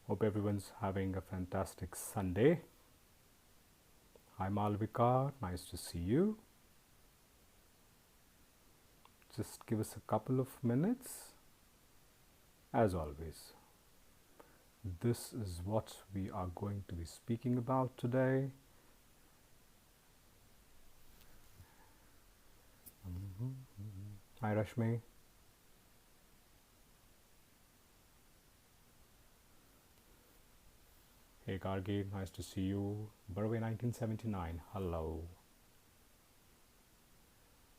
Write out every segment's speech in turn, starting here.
Hope everyone's having a fantastic Sunday. Hi Malvika, nice to see you. Just give us a couple of minutes. As always, this is what we are going to be speaking about today. Hi Rashmi. Hey Gargi, nice to see you. Burway 1979, hello.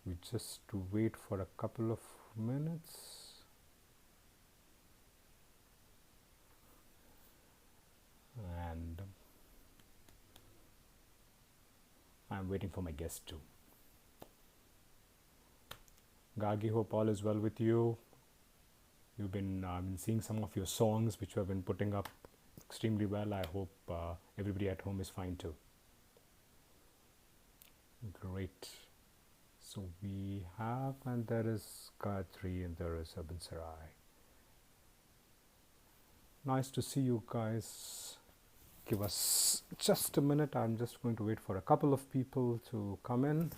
We just wait for a couple of minutes. And I'm waiting for my guest too. Gargi, hope all is well with you. You've been seeing some of your songs which you have been putting up extremely well. I hope everybody at home is fine too. Great. So we have, and there is Gayatri and there is Urban Sarai. Nice to see you guys. Give us just a minute. I'm just going to wait for a couple of people to come in.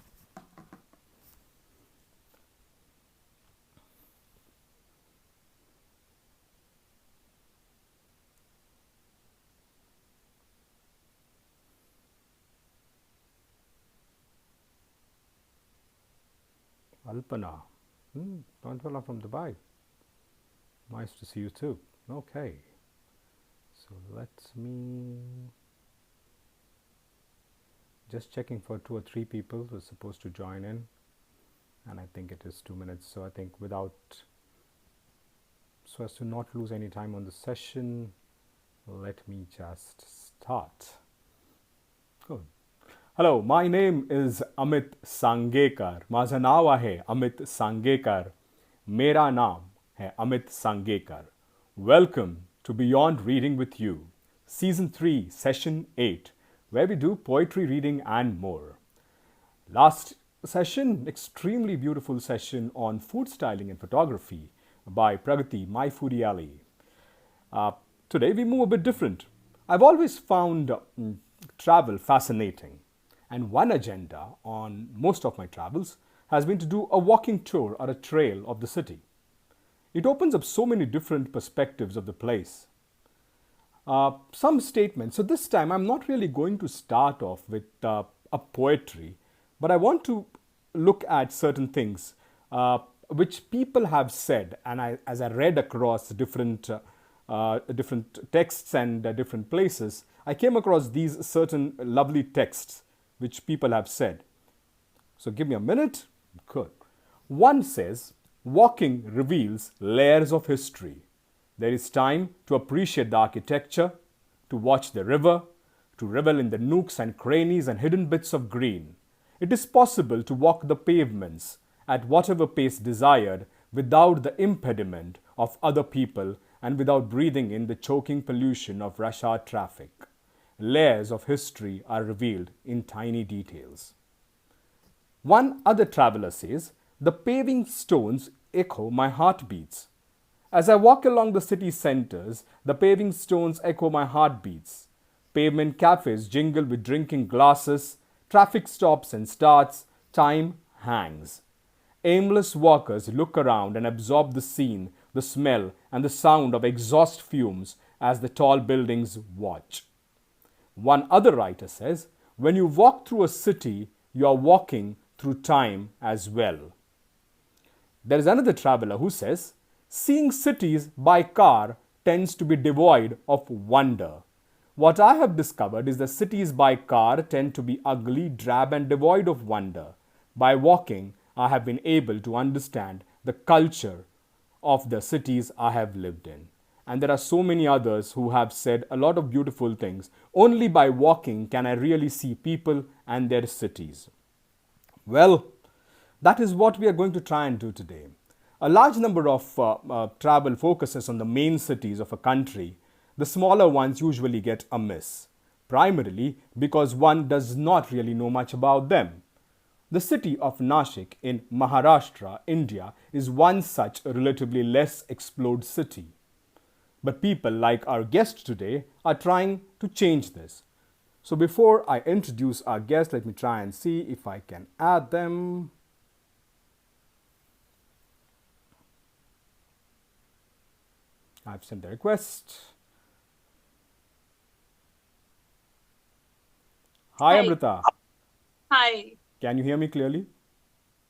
Alpana, Tantwala from Dubai. Nice to see you too. Okay, so let me just checking for 2 or 3 people who are supposed to join in, and I think it is 2 minutes. So I think so as to not lose any time on the session, let me just start. Good. Hello, my name is Amit Sangekar. माझं नाव आहे अमित सांगेकर. मेरा नाम है Amit सांगेकर. Welcome to Beyond Reading with You, Season 3, Session 8, where we do poetry reading and more. Last session, extremely beautiful session on food styling and photography by Pragati, My Foodie Alley. Today we move a bit different. I've always found travel fascinating. And one agenda on most of my travels has been to do a walking tour or a trail of the city. It opens up so many different perspectives of the place. Some statements. So this time I'm not really going to start off with a poetry, but I want to look at certain things which people have said, and as I read across different texts and different places, I came across these certain lovely texts which people have said. So give me a minute. Good. One says, walking reveals layers of history. There is time to appreciate the architecture, to watch the river, to revel in the nooks and crannies and hidden bits of green. It is possible to walk the pavements at whatever pace desired without the impediment of other people and without breathing in the choking pollution of rush hour traffic. Layers of history are revealed in tiny details. One other traveler says, the paving stones echo my heartbeats. As I walk along the city centers, the paving stones echo my heartbeats. Pavement cafes jingle with drinking glasses, traffic stops and starts, time hangs. Aimless walkers look around and absorb the scene, the smell, and the sound of exhaust fumes as the tall buildings watch. One other writer says, when you walk through a city, you are walking through time as well. There is another traveler who says, seeing cities by car tends to be devoid of wonder. What I have discovered is that cities by car tend to be ugly, drab, and devoid of wonder. By walking, I have been able to understand the culture of the cities I have lived in. And there are so many others who have said a lot of beautiful things. Only by walking can I really see people and their cities. Well, that is what we are going to try and do today. A large number of travel focuses on the main cities of a country. The smaller ones usually get a miss, primarily because one does not really know much about them. The city of Nashik in Maharashtra, India, is one such relatively less explored city. But people like our guest today are trying to change this. So before I introduce our guest, let me try and see if I can add them. I've sent the request. Hi, Hi. Amrita. Hi. Can you hear me clearly?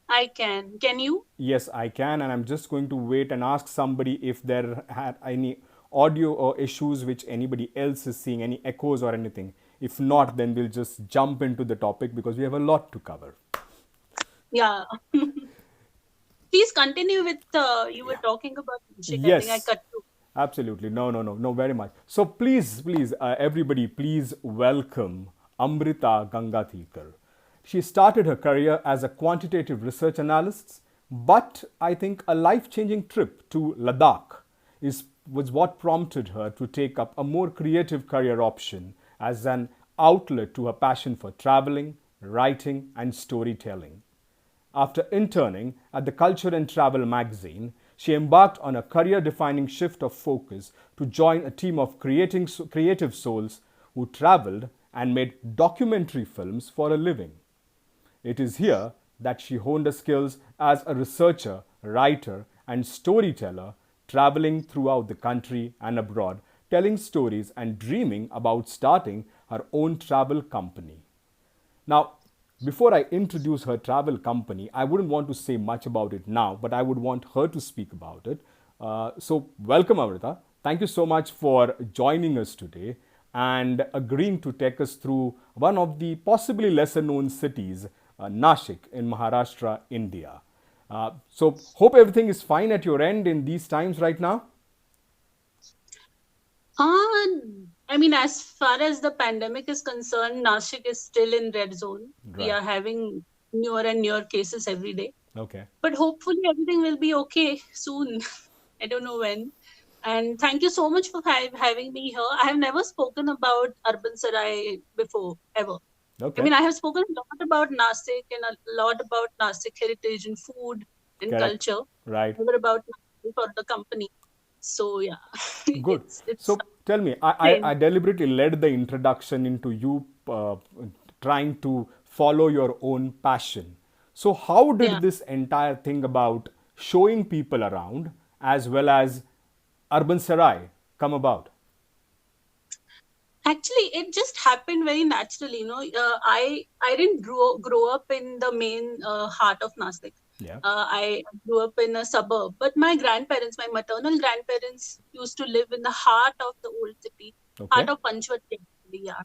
I can. Can you? Yes, I can, and I'm just going to wait and ask somebody if there had any audio or issues which anybody else is seeing, any echoes or anything. If not, then we'll just jump into the topic because we have a lot to cover. Yeah. Please continue with you were Yeah. talking about music. I think I Yes, cut you. absolutely. No, very much. So please, everybody, please welcome Amrita Gangathikar. She started her career as a quantitative research analyst, but I think a life-changing trip to Ladakh was what prompted her to take up a more creative career option as an outlet to her passion for traveling, writing, and storytelling. After interning at the Culture and Travel magazine, she embarked on a career defining shift of focus to join a team of creative souls who traveled and made documentary films for a living. It is here that she honed her skills as a researcher, writer, and storyteller, traveling throughout the country and abroad, telling stories and dreaming about starting her own travel company. Now, before I introduce her travel company, I wouldn't want to say much about it now, but I would want her to speak about it. So, welcome, Amrita. Thank you so much for joining us today and agreeing to take us through one of the possibly lesser known cities, Nashik in Maharashtra, India. So, hope everything is fine at your end in these times right now. I mean, as far as the pandemic is concerned, Nashik is still in red zone. We Right. are having newer and newer cases every day. Okay. But hopefully everything will be okay soon. I don't know when. And thank you so much for having me here. I have never spoken about Urban Sarai before, ever. I Okay. mean, I have spoken a lot about Nasik and a lot about Nasik heritage and food and Correct. culture, Right. never about Nasik or the company. So yeah, Good. it's So tell me, I same. deliberately led the introduction into you trying to follow your own passion. So, how Yeah. did this entire thing about showing people around as well as Urban Sarai come about? Actually, it just happened very naturally. I didn't grow up in the main heart of Nasik. Yeah. I grew up in a suburb, but my grandparents, my maternal grandparents, used to live in the heart of the old city, heart Okay. of Panchvati, actually, yeah.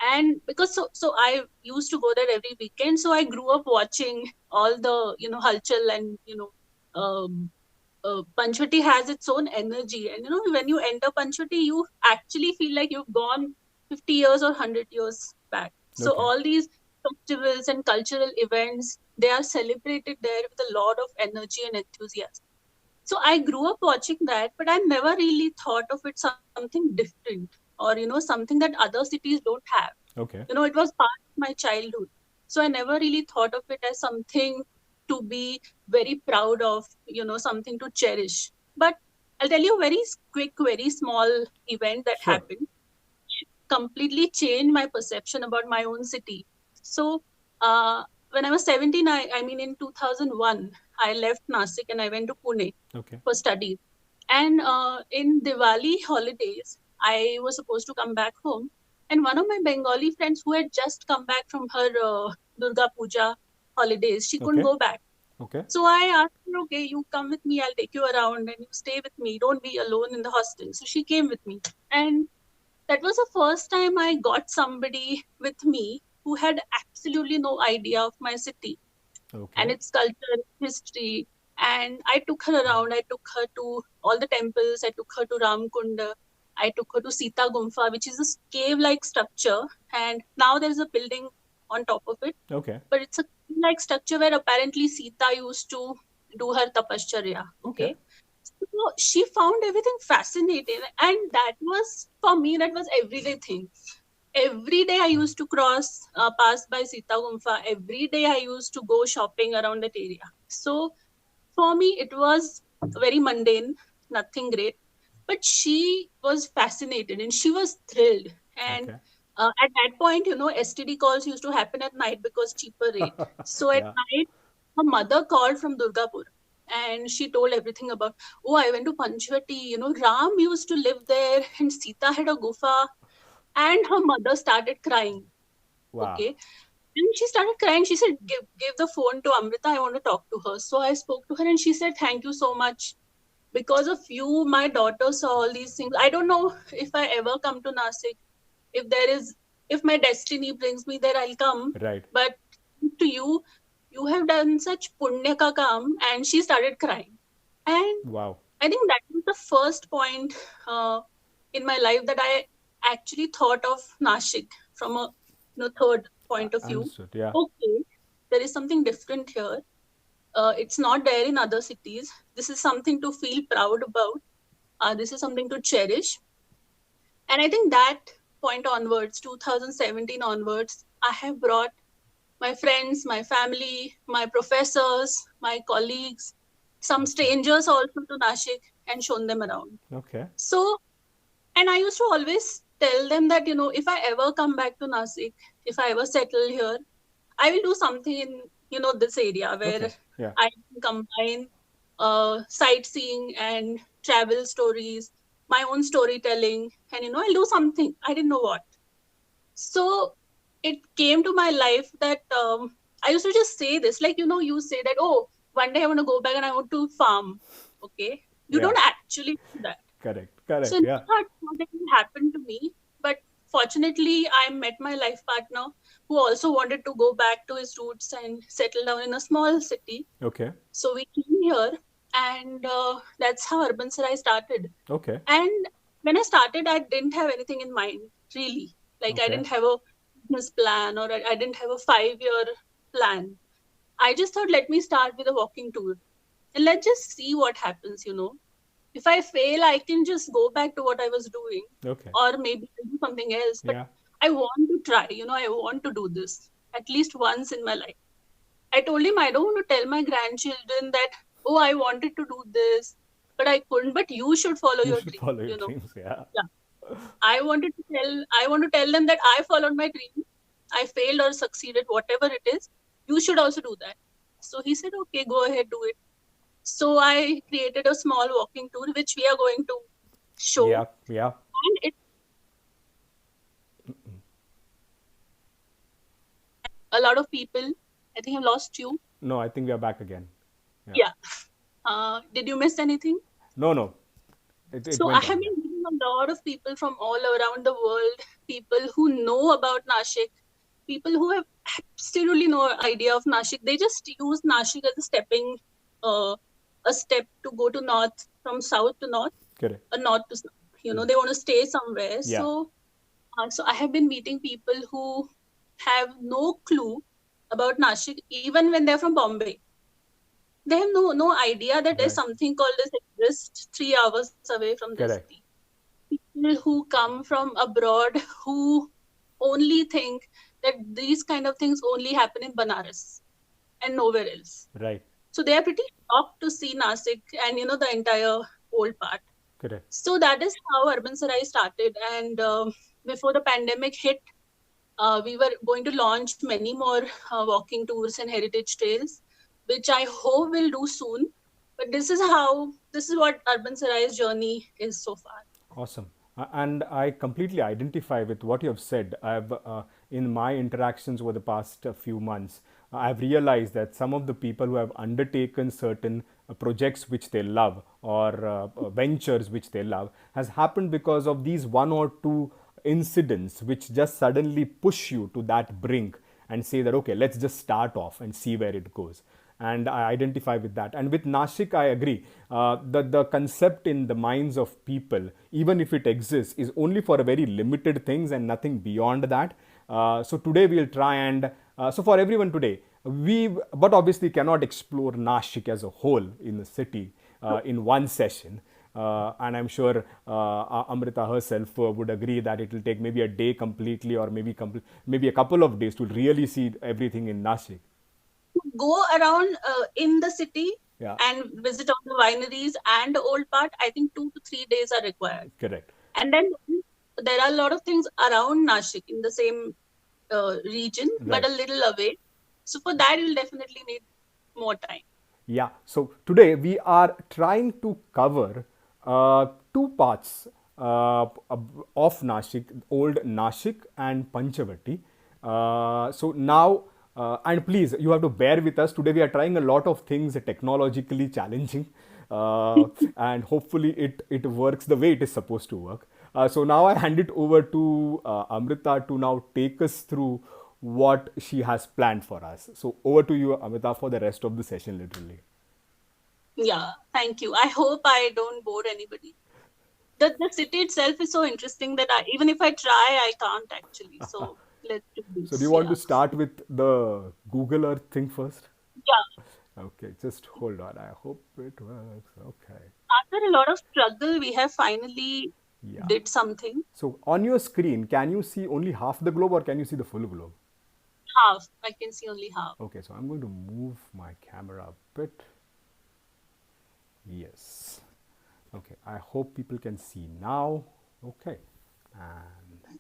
And because so I used to go there every weekend, so I grew up watching all the halchal and Panchvati has its own energy. And when you enter Panchvati, you actually feel like you've gone 50 years or 100 years back. So Okay. all these festivals and cultural events, they are celebrated there with a lot of energy and enthusiasm. So I grew up watching that, but I never really thought of it something different, or something that other cities don't have. Okay. It was part of my childhood. So I never really thought of it as something to be very proud of, something to cherish. But I'll tell you a very quick, very small event that Sure. happened completely changed my perception about my own city. So, when I was 17, I mean, in 2001, I left Nasik and I went to Pune Okay. for studies. And in Diwali holidays, I was supposed to come back home. And one of my Bengali friends who had just come back from her Durga Puja holidays, she couldn't Okay. go back. Okay. So I asked her, okay, you come with me, I'll take you around and you stay with me. Don't be alone in the hostel. So she came with me. And that was the first time I got somebody with me who had absolutely no idea of my city and Okay. its culture, history. And I took her around. I took her to all the temples. I took her to Ramkunda. I took her to Sita Gumfa, which is a cave-like structure. And now there's a building on top of it, Okay. but it's a like structure where apparently Sita used to do her tapashcharya. Okay. Okay. So she found everything fascinating. And that was, for me, that was everyday thing. Every day I used to pass by Sita Gumfa. Every day I used to go shopping around that area. So for me, it was very mundane, nothing great. But she was fascinated and she was thrilled. And Okay. at that point, STD calls used to happen at night because cheaper rate. So at Yeah. night, her mother called from Durgapur and she told everything about, oh, I went to Panchvati, Ram used to live there and Sita had a gufa. And her mother started crying. Wow. Okay. And she started crying. She said, give the phone to Amrita. I want to talk to her. So I spoke to her and she said, thank you so much. Because of you, my daughter saw all these things. I don't know if I ever come to Nasik. If my destiny brings me there, I'll come. Right. But to you, you have done such punya ka kaam. And she started crying. And Wow. I think that was the first point in my life that I actually thought of Nashik from a third point of view. Understood. Yeah. Okay, there is something different here. It's not there in other cities. This is something to feel proud about. This is something to cherish. And I think that point onwards, 2017 onwards, I have brought my friends, my family, my professors, my colleagues, some strangers also to Nashik and shown them around. Okay. So, and I used to always tell them that, if I ever come back to Nasik, if I ever settle here, I will do something in, this area where Okay. Yeah. I can combine sightseeing and travel stories, my own storytelling, and, I'll do something. I didn't know what. So it came to my life that I used to just say this, like, you say that, oh, one day I want to go back and I want to farm. Okay. You Yeah. don't actually do that. Correct. So Correct. I Yeah. never thought that will happen to me. But fortunately, I met my life partner who also wanted to go back to his roots and settle down in a small city. Okay. So we came here, and that's how Urban Sarai started. Okay. And when I started, I didn't have anything in mind, really. Like, I Okay. didn't have a business plan, or I didn't have a 5-year plan. I just thought, let me start with a walking tour and let's just see what happens. If I fail, I can just go back to what I was doing, Okay. or maybe I'll do something else. But Yeah. I want to try, I want to do this at least once in my life. I told him I don't want to tell my grandchildren that, oh, I wanted to do this, but I couldn't. But you should follow You your should dream, follow your dreams. Yeah. Yeah. I want to tell them that I followed my dream. I failed or succeeded, whatever it is. You should also do that. So he said, okay, go ahead, do it. So I created a small walking tour, which we are going to show. Yeah. Yeah. And it a lot of people, I think I've lost you. No, I think we are back again. Yeah. Did you miss anything? No, no. It So I went have on. Yeah. been meeting a lot of people from all around the world, people who know about Nashik, people who have absolutely no idea of Nashik. They just use Nashik as a step to go to north, from south to north, Correct. or north to south. They want to stay somewhere. Yeah. So I have been meeting people who have no clue about Nashik, even when they're from Bombay. They have no idea that there's Right. something called this exists 3 hours away from the Correct. city. People who come from abroad who only think that these kind of things only happen in Banaras and nowhere else. Right. So they are pretty shocked to see Nasik and the entire old part. Correct. So that is how Urban Sarai started. And before the pandemic hit, we were going to launch many more walking tours and heritage trails, which I hope we'll do soon. But this is what Urban Sarai's journey is so far. Awesome. And I completely identify with what you have said. In my interactions over the past few months, I've realized that some of the people who have undertaken certain projects which they love, or ventures which they love, has happened because of these one or two incidents which just suddenly push you to that brink and say that, okay, let's just start off and see where it goes. And I identify with that. And with Nashik, I agree. The concept in the minds of people, even if it exists, is only for a very limited things and nothing beyond that. So today we'll try and so for everyone today, but obviously cannot explore Nashik as a whole in the city in one session. And I'm sure Amrita herself would agree that it will take maybe a day completely, or maybe a couple of days to really see everything in Nashik. Go around in the city Yeah. and visit all the wineries and the old part, I think 2 to 3 days are required. Correct. And then there are a lot of things around Nashik in the same region, but Right. a little away. So for that, you'll definitely need more time. Yeah, so today we are trying to cover two parts of Nashik, old Nashik and Panchavati. So now, and please, you have to bear with us. Today we are trying a lot of things technologically challenging, and hopefully it works the way it is supposed to work. So now I hand it over to Amrita to now take us through what she has planned for us. So over to you, Amrita, for the rest of the session, literally. Yeah, thank you. I hope I don't bore anybody. The city itself is so interesting that even if I try, I can't actually. So let's do So do you this. want Yeah. to start with the Google Earth thing first? Yeah. Okay, just hold on. I hope it works. Okay. After a lot of struggle, we have finally Yeah. did something. So on your screen, can you see only half the globe or can you see the full globe? Half. I can see only half. Okay, so I'm going to move my camera a bit. Yes. Okay, I hope people can see now. Okay. And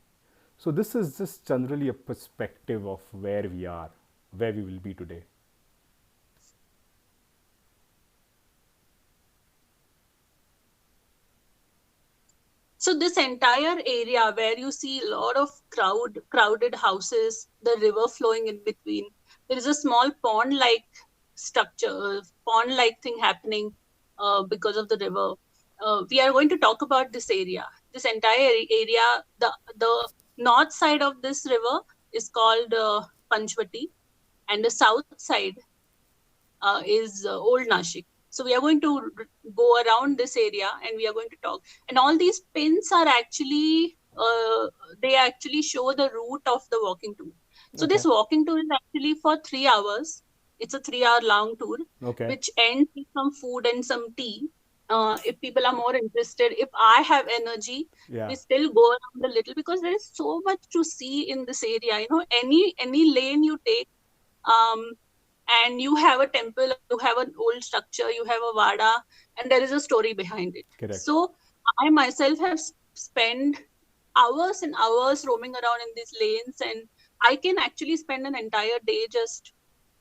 so this is just generally a perspective of where we are, where we will be today. So this entire area where you see a lot of crowded houses, the river flowing in between, there is a small pond-like structure, pond-like thing happening because of the river. We are going to talk about this area. This entire area, the north side of this river is called Panchvati, and the south side is Old Nashik. So we are going to go around this area and we are going to talk. And all these pins are actually they actually show the route of the walking tour. So Okay. this walking tour is actually for 3 hours. It's a 3 hour long tour, Okay. which ends with some food and some tea. If people are more interested, if I have energy, Yeah. we still go around a little because there is so much to see in this area. You know, any lane you take, um, and you have a temple, you have an old structure, you have a vada, and there is a story behind it. Correct. So I myself have spent hours and hours roaming around in these lanes, and I can actually spend an entire day just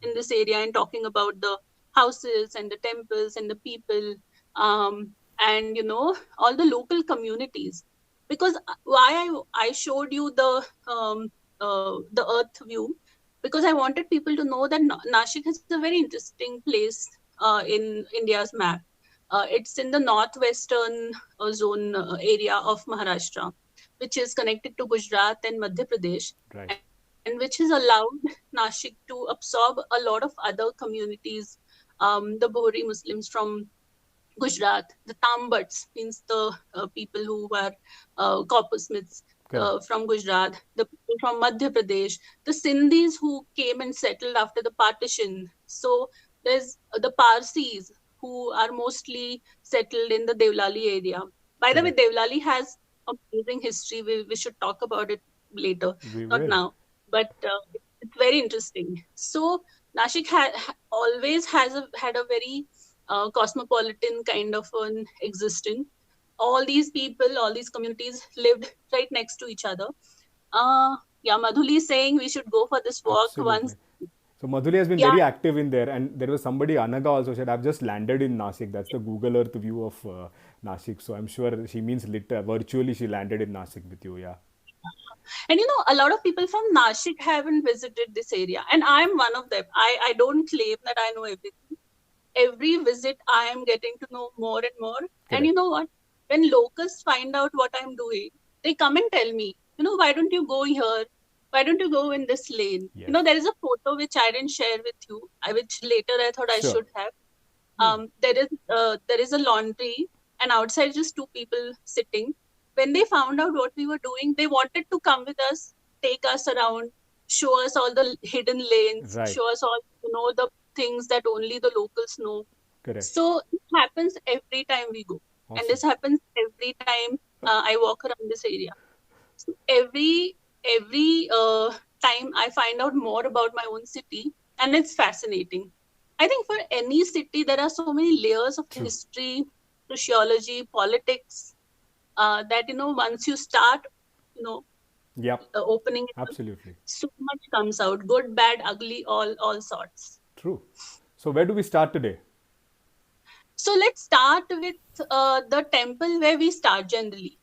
in this area and talking about the houses and the temples and the people, and all the local communities. Because why I showed you the earth view, because I wanted people to know that Nashik is a very interesting place in India's map. It's in the northwestern zone area of Maharashtra, which is connected to Gujarat and Madhya Pradesh, Right. and which has allowed Nashik to absorb a lot of other communities, the Bohri Muslims from Gujarat, the Tambats means the people who were coppersmiths Correct. from Gujarat, the people from Madhya Pradesh, the Sindhis who came and settled after the partition. So there's the Parsis who are mostly settled in the Devlali area. By the way, Correct. Devlali has amazing history. We should talk about it later, We not will. now, but it's very interesting. So Nashik always had a very cosmopolitan kind of an existence. All these people, all these communities lived right next to each other. Yeah, Madhuli is saying we should go for this walk Absolutely. once. So Madhuri has been Yeah, very active in there, and there was somebody, Anaga, also said, "I've just landed in Nashik." That's the Google Earth view of Nashik. So I'm sure she means virtually she landed in Nashik with you. Yeah. and a lot of people from Nashik haven't visited this area, and I'm one of them. I don't claim that I know everything. Every visit, I am getting to know more and more. And you Correct. know what? When locals find out what I'm doing, they come and tell me, why don't you go here? Why don't you go in this lane? Yes. There is a photo which I didn't share with you, which later I thought I Sure. should have. There is a laundry, and outside just two people sitting. When they found out what we were doing, they wanted to come with us, take us around, show us all the hidden lanes, Right. show us all the things that only the locals know. Correct. So it happens every time we go, and Awesome. this happens every time I walk around this area. So every time I find out more about my own city, and it's fascinating. I think for any city, there are so many layers of True. history, sociology, politics, that, once you start, you know, Yep. opening it up, Absolutely. so much comes out, good, bad, ugly, all sorts. True. So where do we start today? So let's start with the temple where we start generally.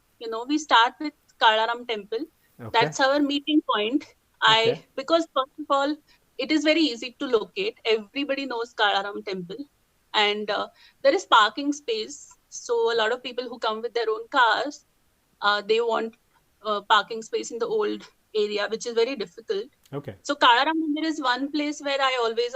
We start with Kalaram temple. Okay. That's our meeting point. Okay. Because first of all, it is very easy to locate. Everybody knows Kalaram temple, and there is parking space. So a lot of people who come with their own cars, they want parking space in the old area, which is very difficult. Okay. So Kalaram Mandir is one place where I always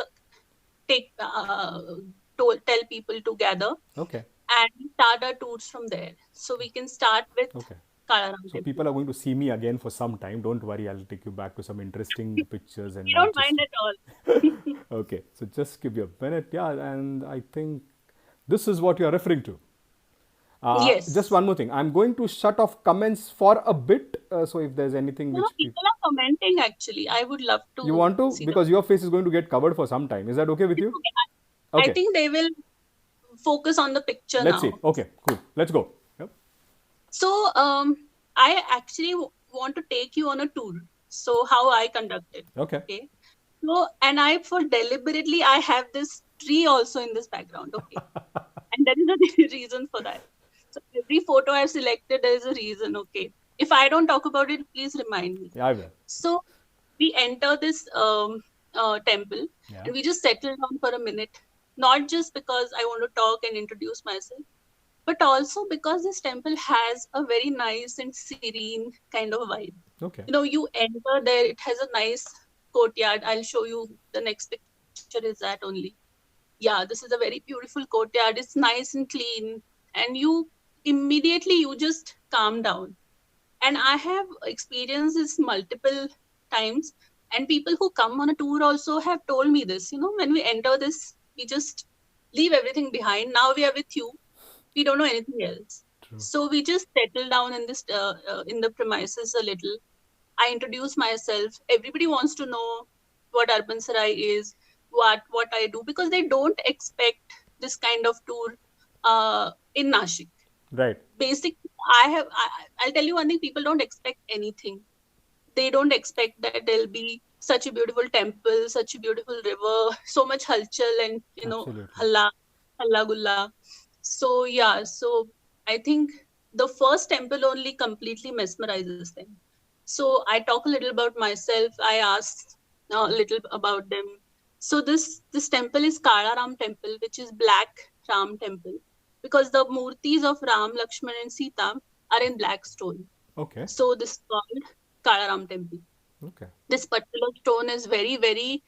tell people to gather, Okay. and we start our tours from there. So we can start with Okay. Kalaram So temple. people are going to see me again for some time. Don't worry, I'll take you back to some interesting pictures and We not don't just. mind at all. Okay, so just give you a minute. Yeah, and I think this is what you are referring to. Yes. Just one more thing. I'm going to shut off comments for a bit. So if there's anything which People are commenting actually. I would love to you want to, see because your face is going to get covered for some time. Is that okay with you? I Okay. think they will focus on the picture Let's now. see. Okay, cool. Let's go. Yep. So I actually want to take you on a tour. So how I conduct it. Okay. Okay. So, and deliberately, I have this tree also in this background. Okay. And there is a reason for that. So every photo I've selected, there is a reason. Okay. If I don't talk about it, please remind me. Yeah, I will. So we enter this temple, Yeah. and we just settle down for a minute, not just because I want to talk and introduce myself, but also because this temple has a very nice and serene kind of vibe. Okay. You enter there, it has a nice courtyard. I'll show you the next picture is that only. Yeah, this is a very beautiful courtyard. It's nice and clean, and you just calm down. And I have experienced this multiple times, and people who come on a tour also have told me this. When we enter this, we just leave everything behind. Now we are with you. We don't know anything else. True. So we just settle down in this in the premises a little. I introduce myself. Everybody wants to know what Urban Sarai is, what I do, because they don't expect this kind of tour in Nashik. Right. Basically, I'll tell you one thing: people don't expect anything. They don't expect that there'll be such a beautiful temple, such a beautiful river, so much halchal and Absolutely. halla gulla. So yeah, so I think the first temple only completely mesmerizes them. So I talk a little about myself. I ask a little about them. So this temple is Kala Ram temple, which is Black Ram temple, because the murtis of Ram, Lakshman, and Sita are in black stone. Okay. So this is called Kala Ram temple. Okay. This particular stone is very, very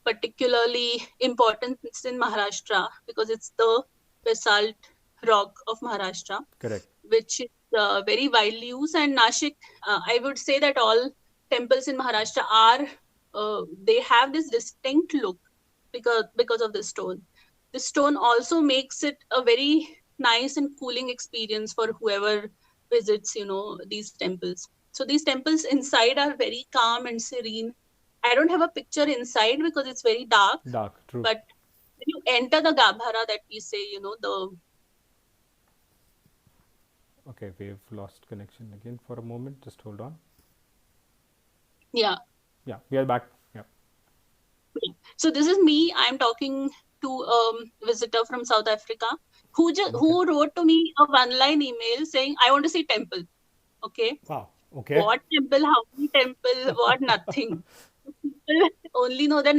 particularly important in Maharashtra, because it's the basalt rock of Maharashtra. Correct. Which is very widely used. And Nashik, I would say that all temples in Maharashtra they have this distinct look because of the stone. The stone also makes it a very nice and cooling experience for whoever visits, these temples. So these temples inside are very calm and serene. I don't have a picture inside because it's very dark. Dark. True. But when you enter the Gabhara that we say, Okay, we've lost connection again for a moment. Just hold on. Yeah. Yeah, we are back. Yeah. So this is me. I'm talking to a visitor from South Africa who wrote to me a one-line email saying, I want to see temple. Okay. Wow. Okay. What temple? How many temple? What? Nothing. People only know that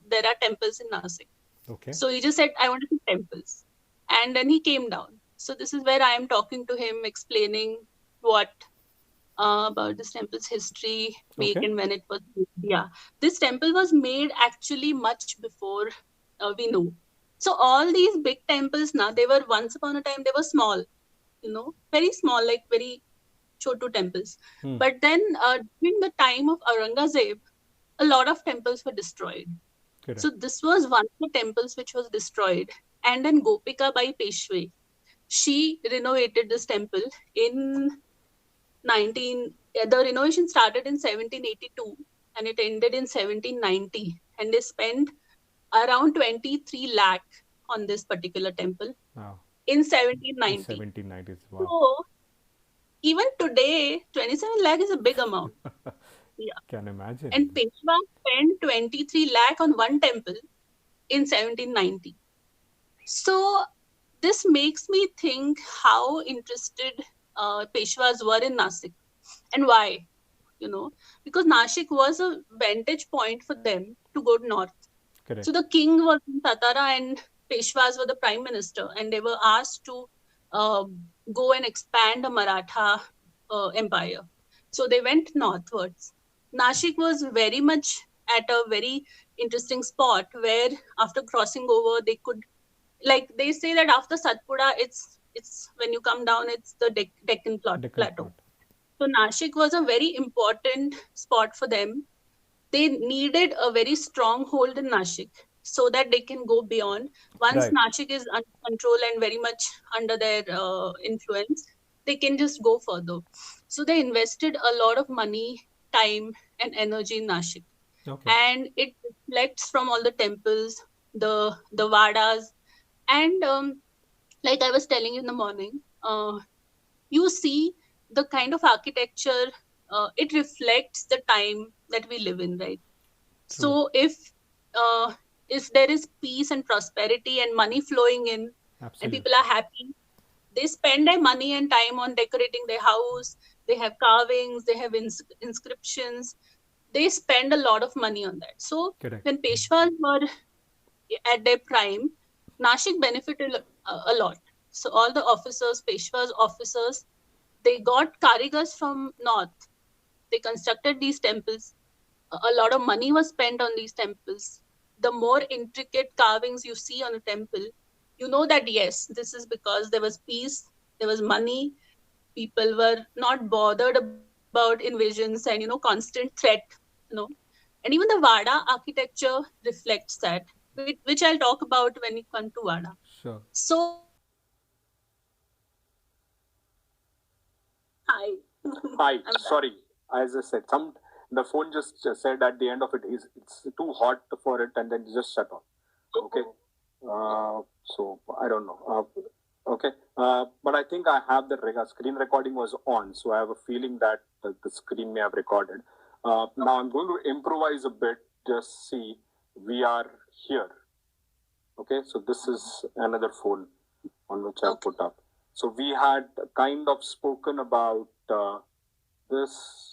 there are temples in Nashik. Okay. So he just said, I want to see temples. And then he came down. So this is where I am talking to him, explaining what about this temple's history, make and when it was made. Yeah, this temple was made actually much before we know. So all these big temples now, they were once upon a time, they were small, very small, like very chotu temples. But then during the time of Aurangzeb, a lot of temples were destroyed. Correct. So this was one of the temples which was destroyed. And then Gopika Bai Peshwe, she renovated this temple in the renovation started in 1782 and it ended in 1790. And they spent around 23 lakh on this particular temple Wow. in In 1790. 1790s. Wow. So even today, 27 lakh is a big amount. Yeah. Can imagine. And Peshwa spent 23 lakh on one temple in 1790. So this makes me think how interested Peshwas were in Nasik and why, because Nashik was a vantage point for them to go north. Correct. So the king was in Satara and Peshwas were the prime minister, and they were asked to uh, go and expand the Maratha empire. So they went northwards. Nashik was very much at a very interesting spot where, after crossing over, they could, like they say that after Satpura, it's when you come down, it's the Deccan Deccan plateau. Plot. So Nashik was a very important spot for them. They needed a very strong hold in Nashik so that they can go beyond. Once Right. Nashik is under control and very much under their influence, they can just go further. So they invested a lot of money, time, and energy in Nashik, Okay. and it reflects from all the temples, the vadas, and like I was telling you in the morning, you see the kind of architecture. It reflects the time that we live in, right? True. So uh, if there is peace and prosperity and money flowing in, and Absolutely. people are happy, they spend their money and time on decorating their house. They have carvings, they have inscriptions. They spend a lot of money on that. So Correct. when Peshwas were at their prime, Nashik benefited a lot. So all the officers, Peshwas officers, they got karigars from north. They constructed these temples. A lot of money was spent on these temples. The more intricate carvings you see on a temple, you know that yes, this is because there was peace, there was money, people were not bothered about invasions and constant threat, you know. And even the Vada architecture reflects that, which I'll talk about when we come to Vada. Sure. So hi. Hi, I'm back. sorry. As I said, the phone just said at the end of it is it's too hot for it, and then just shut off. Okay. So I don't know. Okay. But I think I have the screen recording was on, so I have a feeling that the screen may have recorded. Now I'm going to improvise a bit. Just see, we are here. Okay. So this is another phone on which I've put up. So we had kind of spoken about this.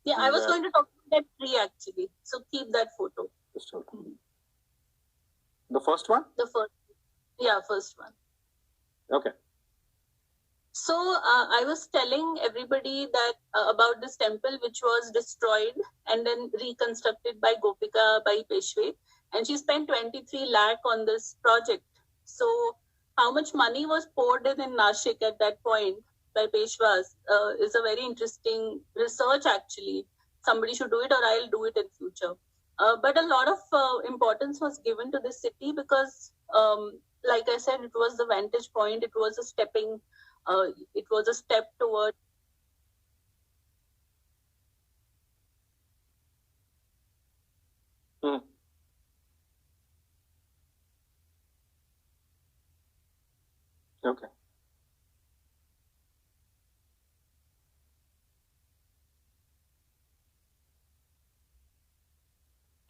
Yeah, I was going to talk about that tree actually. So keep that photo. Just hold on. The first one? The first, yeah, first one. Okay. So I was telling everybody that about this temple which was destroyed and then reconstructed by Gopika by Peshwe, and she spent 23 lakh on this project. So how much money was poured in Nashik at that point by Peshwas is a very interesting research actually. Somebody should do it, or I'll do it in future. But a lot of importance was given to this city because, like I said, it was the vantage point. It was a stepping. It was a step toward. Hmm. Okay.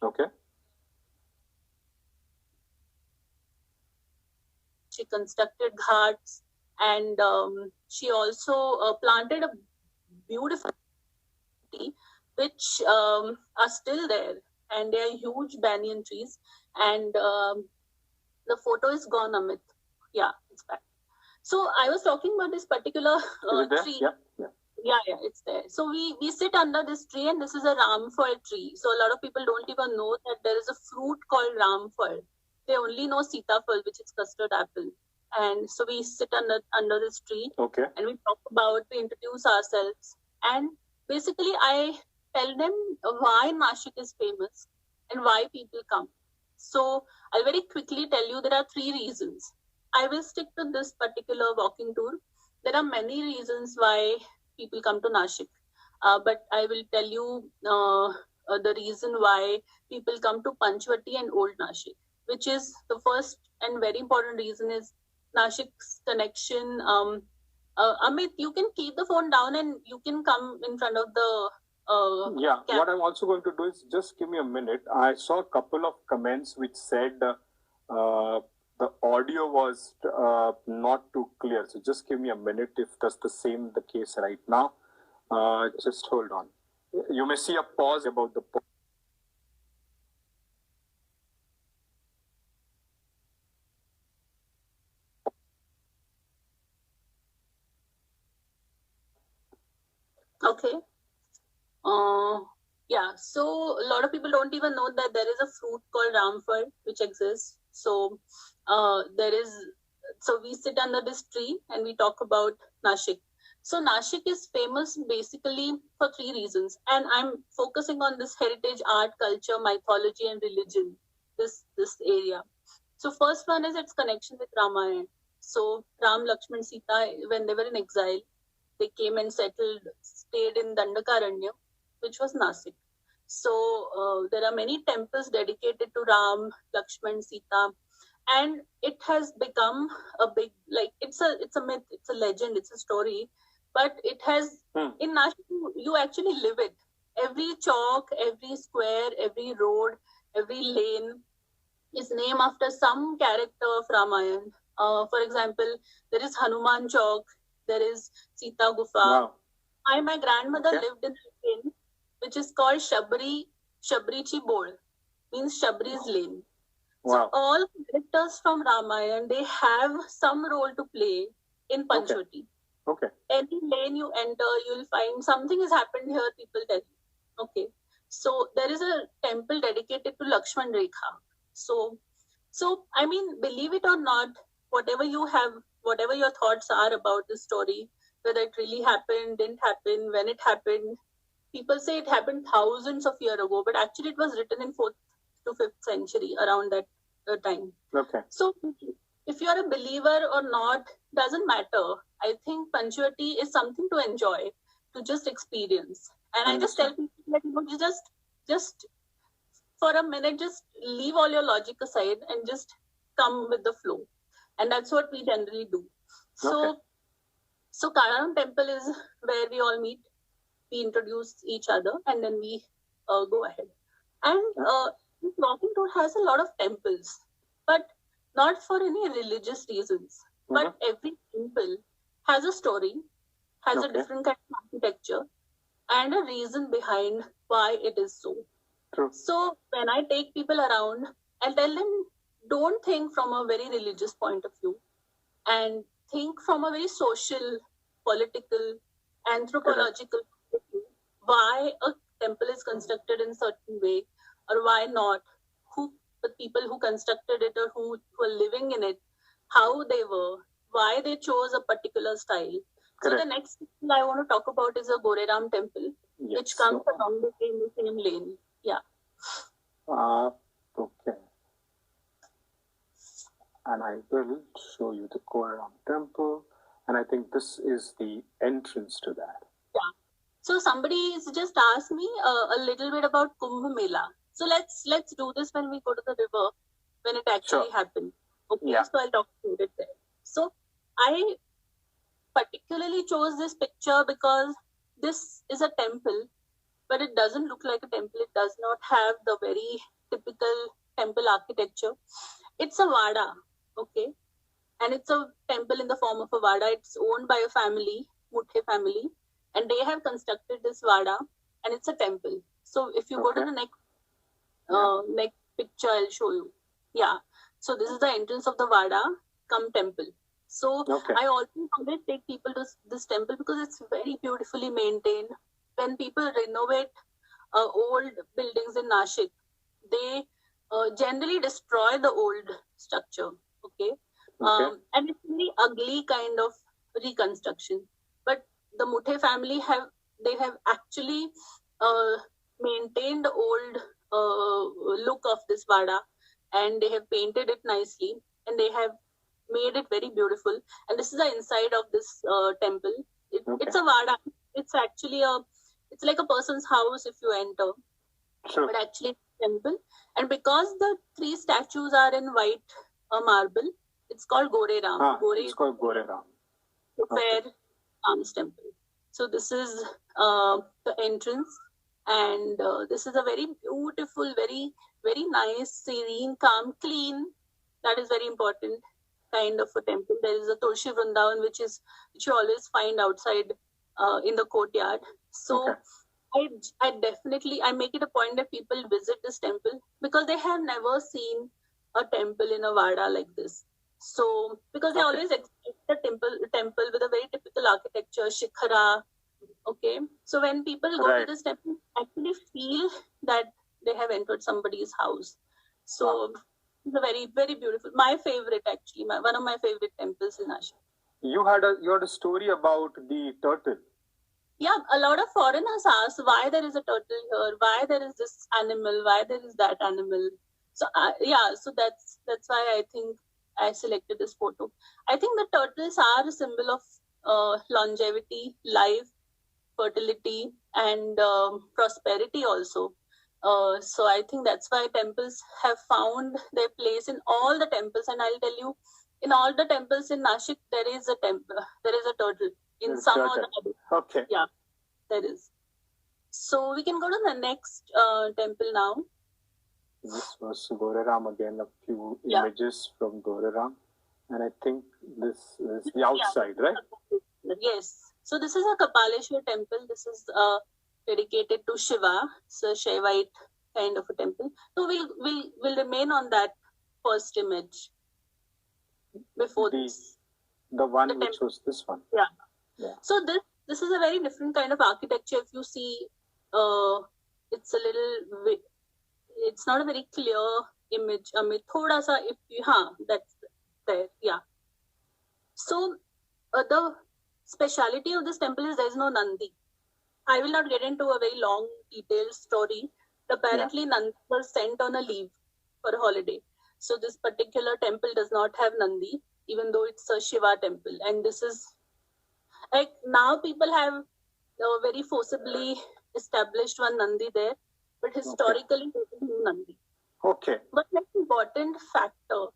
Okay. She constructed ghats, and she also planted a beautiful tree, which are still there, and they are huge banyan trees. And the photo is gone, Amit. Yeah, it's back. So I was talking about this particular Is it there? tree. Yeah. Yeah, it's there. So we sit under this tree, and this is a ramphal tree. So a lot of people don't even know that there is a fruit called ramphal. They only know sitafal, which is custard apple. And so we sit under this tree, Okay. and we talk about, we introduce ourselves, and basically I tell them why Nashik is famous and why people come. So I'll very quickly tell you there are 3 reasons. I will stick to this particular walking tour. There are many reasons why people come to Nashik, but I will tell you the reason why people come to Panchvati and Old Nashik, which is the first and very important reason is Nashik's connection. Amit, you can keep the phone down and you can come in front of the Yeah, camera. what I'm also going to do is just give me a minute. I saw a couple of comments which said the audio was not too clear. So just give me a minute if that's the case right now. Just hold on. You may see a pause about the. Okay. Yeah, so a lot of people don't even know that there is a fruit called Ramphal which exists. So so we sit under this tree and we talk about Nashik. So Nashik is famous basically for three reasons, and I'm focusing on this heritage, art, culture, mythology, and religion. This area. So first one is its connection with Ramayana. So Ram, Lakshman, Sita, when they were in exile, they came and stayed in Dandakaranya, which was Nasik. So there are many temples dedicated to Ram, Lakshman, Sita, and it has become a big, like, it's a myth, it's a legend, it's a story, but it has in Nashik you actually live it. Every chalk, every square, every road, every lane is named after some character of Ramayana. For example, there is Hanuman Chowk, there is Sita Gufa. Wow. My grandmother lived in a lane which is called Shabrichi Bol, means Shabri's lane. Wow. So all characters from Ramayana, they have some role to play in Panchvati. Okay. Any lane you enter, you'll find something has happened here, people tell you. Okay. So there is a temple dedicated to Lakshman Rekha. So I mean, believe it or not, whatever your thoughts are about this story, whether it really happened, didn't happen, when it happened, people say it happened thousands of years ago, but actually it was written in 4th to 5th century, around that time. Okay. So if you're a believer or not, doesn't matter. I think Panchvati is something to enjoy, to just experience. And I just tell people that you just for a minute, just leave all your logic aside and just come with the flow. And that's what we generally do. So Kalaram Temple is where we all meet. We introduce each other and then we go ahead. And Walking Tour has a lot of temples, but not for any religious reasons. But every temple has a story, has a different kind of architecture, and a reason behind why it is so. True. So when I take people around, I'll tell them, don't think from a very religious point of view, and think from a very social, political, anthropological point of view, why a temple is constructed in a certain way, or why not, who the people who constructed it or who were living in it, how they were, why they chose a particular style. So the next thing I want to talk about is a Goreram temple, which comes along the same lane. Yeah. Okay. And I will show you the Goreram temple. And I think this is the entrance to that. Yeah. So somebody just asked me a little bit about Kumbh Mela. So let's do this when we go to the river, when it actually happened. Okay, Yeah. so I'll talk about it there. So I particularly chose this picture because this is a temple, but it doesn't look like a temple. It does not have the very typical temple architecture. It's a vada, okay? And it's a temple in the form of a vada. It's owned by a family, Muthe family, and they have constructed this vada, and it's a temple. So if you go to the next picture, I'll show you. Yeah. So this is the entrance of the vada, come temple. So I always take people to this temple because it's very beautifully maintained. When people renovate old buildings in Nashik, they generally destroy the old structure. Okay. And it's really ugly kind of reconstruction. But the Muthe family have actually maintained the old look of this vada, and they have painted it nicely, and they have made it very beautiful. And this is the inside of this temple. It's a vada. It's actually it's like a person's house if you enter. True. but actually it's a temple. And because the 3 statues are in white marble, it's called Goreram. It's called Goreram. The fair arms temple. So this is the entrance, and this is a very beautiful, very very nice, serene, calm, clean. That is very important kind of a temple. There is a Tulsi Vrindavan, which you always find outside in the courtyard. So I definitely make it a point that people visit this temple because they have never seen a temple in a Vada like this. So because they always expect the temple with a very typical architecture, shikhara. Okay, so when people go to this temple, actually feel that they have entered somebody's house. So it's a very very beautiful. My favorite actually, one of my favorite temples in Nashik. You had a story about the turtle. Yeah, a lot of foreigners ask why there is a turtle here, why there is this animal, why there is that animal. So so that's why I think I selected this photo. I think the turtles are a symbol of longevity, life, fertility, and prosperity also. So I think that's why temples have found their place in all the temples. And I'll tell you, in all the temples in Nashik, there is a turtle in some or the other. Okay. Yeah, there is. So we can go to the next temple now. This was Goreram again, a few images from Goreram. And I think this is the outside, right? Yes. So this is a Kapaleshwar temple. This is dedicated to Shiva. It's a Shaivite kind of a temple. So we'll remain on that first image before this. The one which was this one. Yeah. So this is a very different kind of architecture. If you see, it's a little. It's not a very clear image. Thoda sa if you, that's there. Yeah. So the speciality of this temple is there is no Nandi. I will not get into a very long, detailed story. Apparently, Nandi was sent on a leave for a holiday. So this particular temple does not have Nandi, even though it's a Shiva temple. And this is like now people have very forcibly established one Nandi there, but historically there is no Nandi. Okay. But an important factor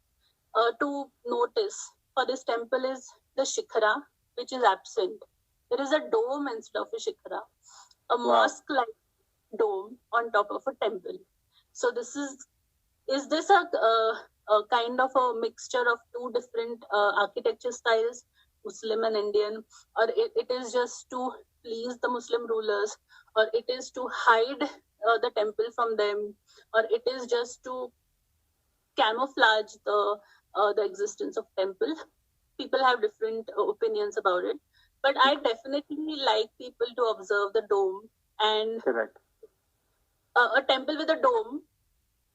to notice for this temple is the shikhara, which is absent. There is a dome instead of a shikhara, a mosque-like dome on top of a temple. So this is this a kind of a mixture of two different architecture styles, Muslim and Indian, or it is just to please the Muslim rulers, or it is to hide the temple from them, or it is just to camouflage the existence of temple. People have different opinions about it, but I definitely like people to observe the dome. And a temple with a dome,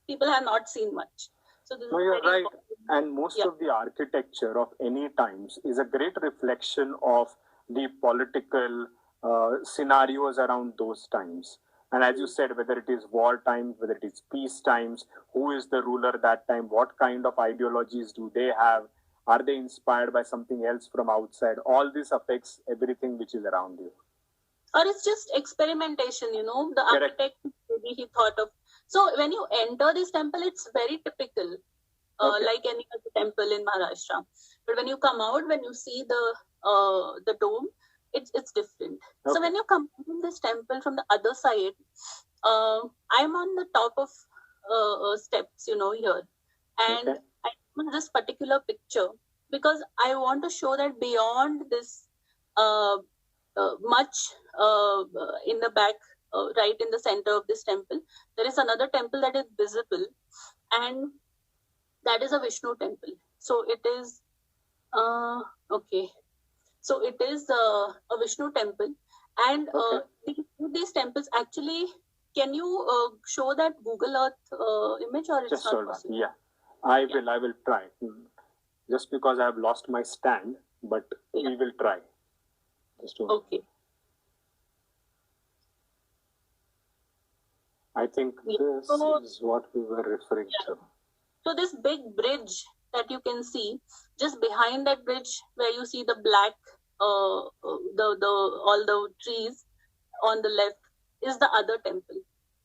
people have not seen much. So this you're right. Important. And most of the architecture of any times is a great reflection of the political scenarios around those times. And as you said, whether it is war times, whether it is peace times, who is the ruler that time, what kind of ideologies do they have, are they inspired by something else from outside? All this affects everything which is around you. Or it's just experimentation, the architect maybe he thought of. So when you enter this temple, it's very typical, like any other temple in Maharashtra. But when you come out, when you see the dome, it's different. So when you come in this temple from the other side, I'm on the top of steps, here, and I took this particular picture because I want to show that beyond this much in the back, right in the center of this temple, there is another temple that is visible, and that is a Vishnu temple. So it is So it is a Vishnu temple, and these temples actually. Can you show that Google Earth image, or it's not possible? Yeah, I will try. Just because I have lost my stand, but we will try. Okay. I think this is what we were referring to. So this big bridge that you can see, just behind that bridge where you see the black, all the trees on the left is the other temple.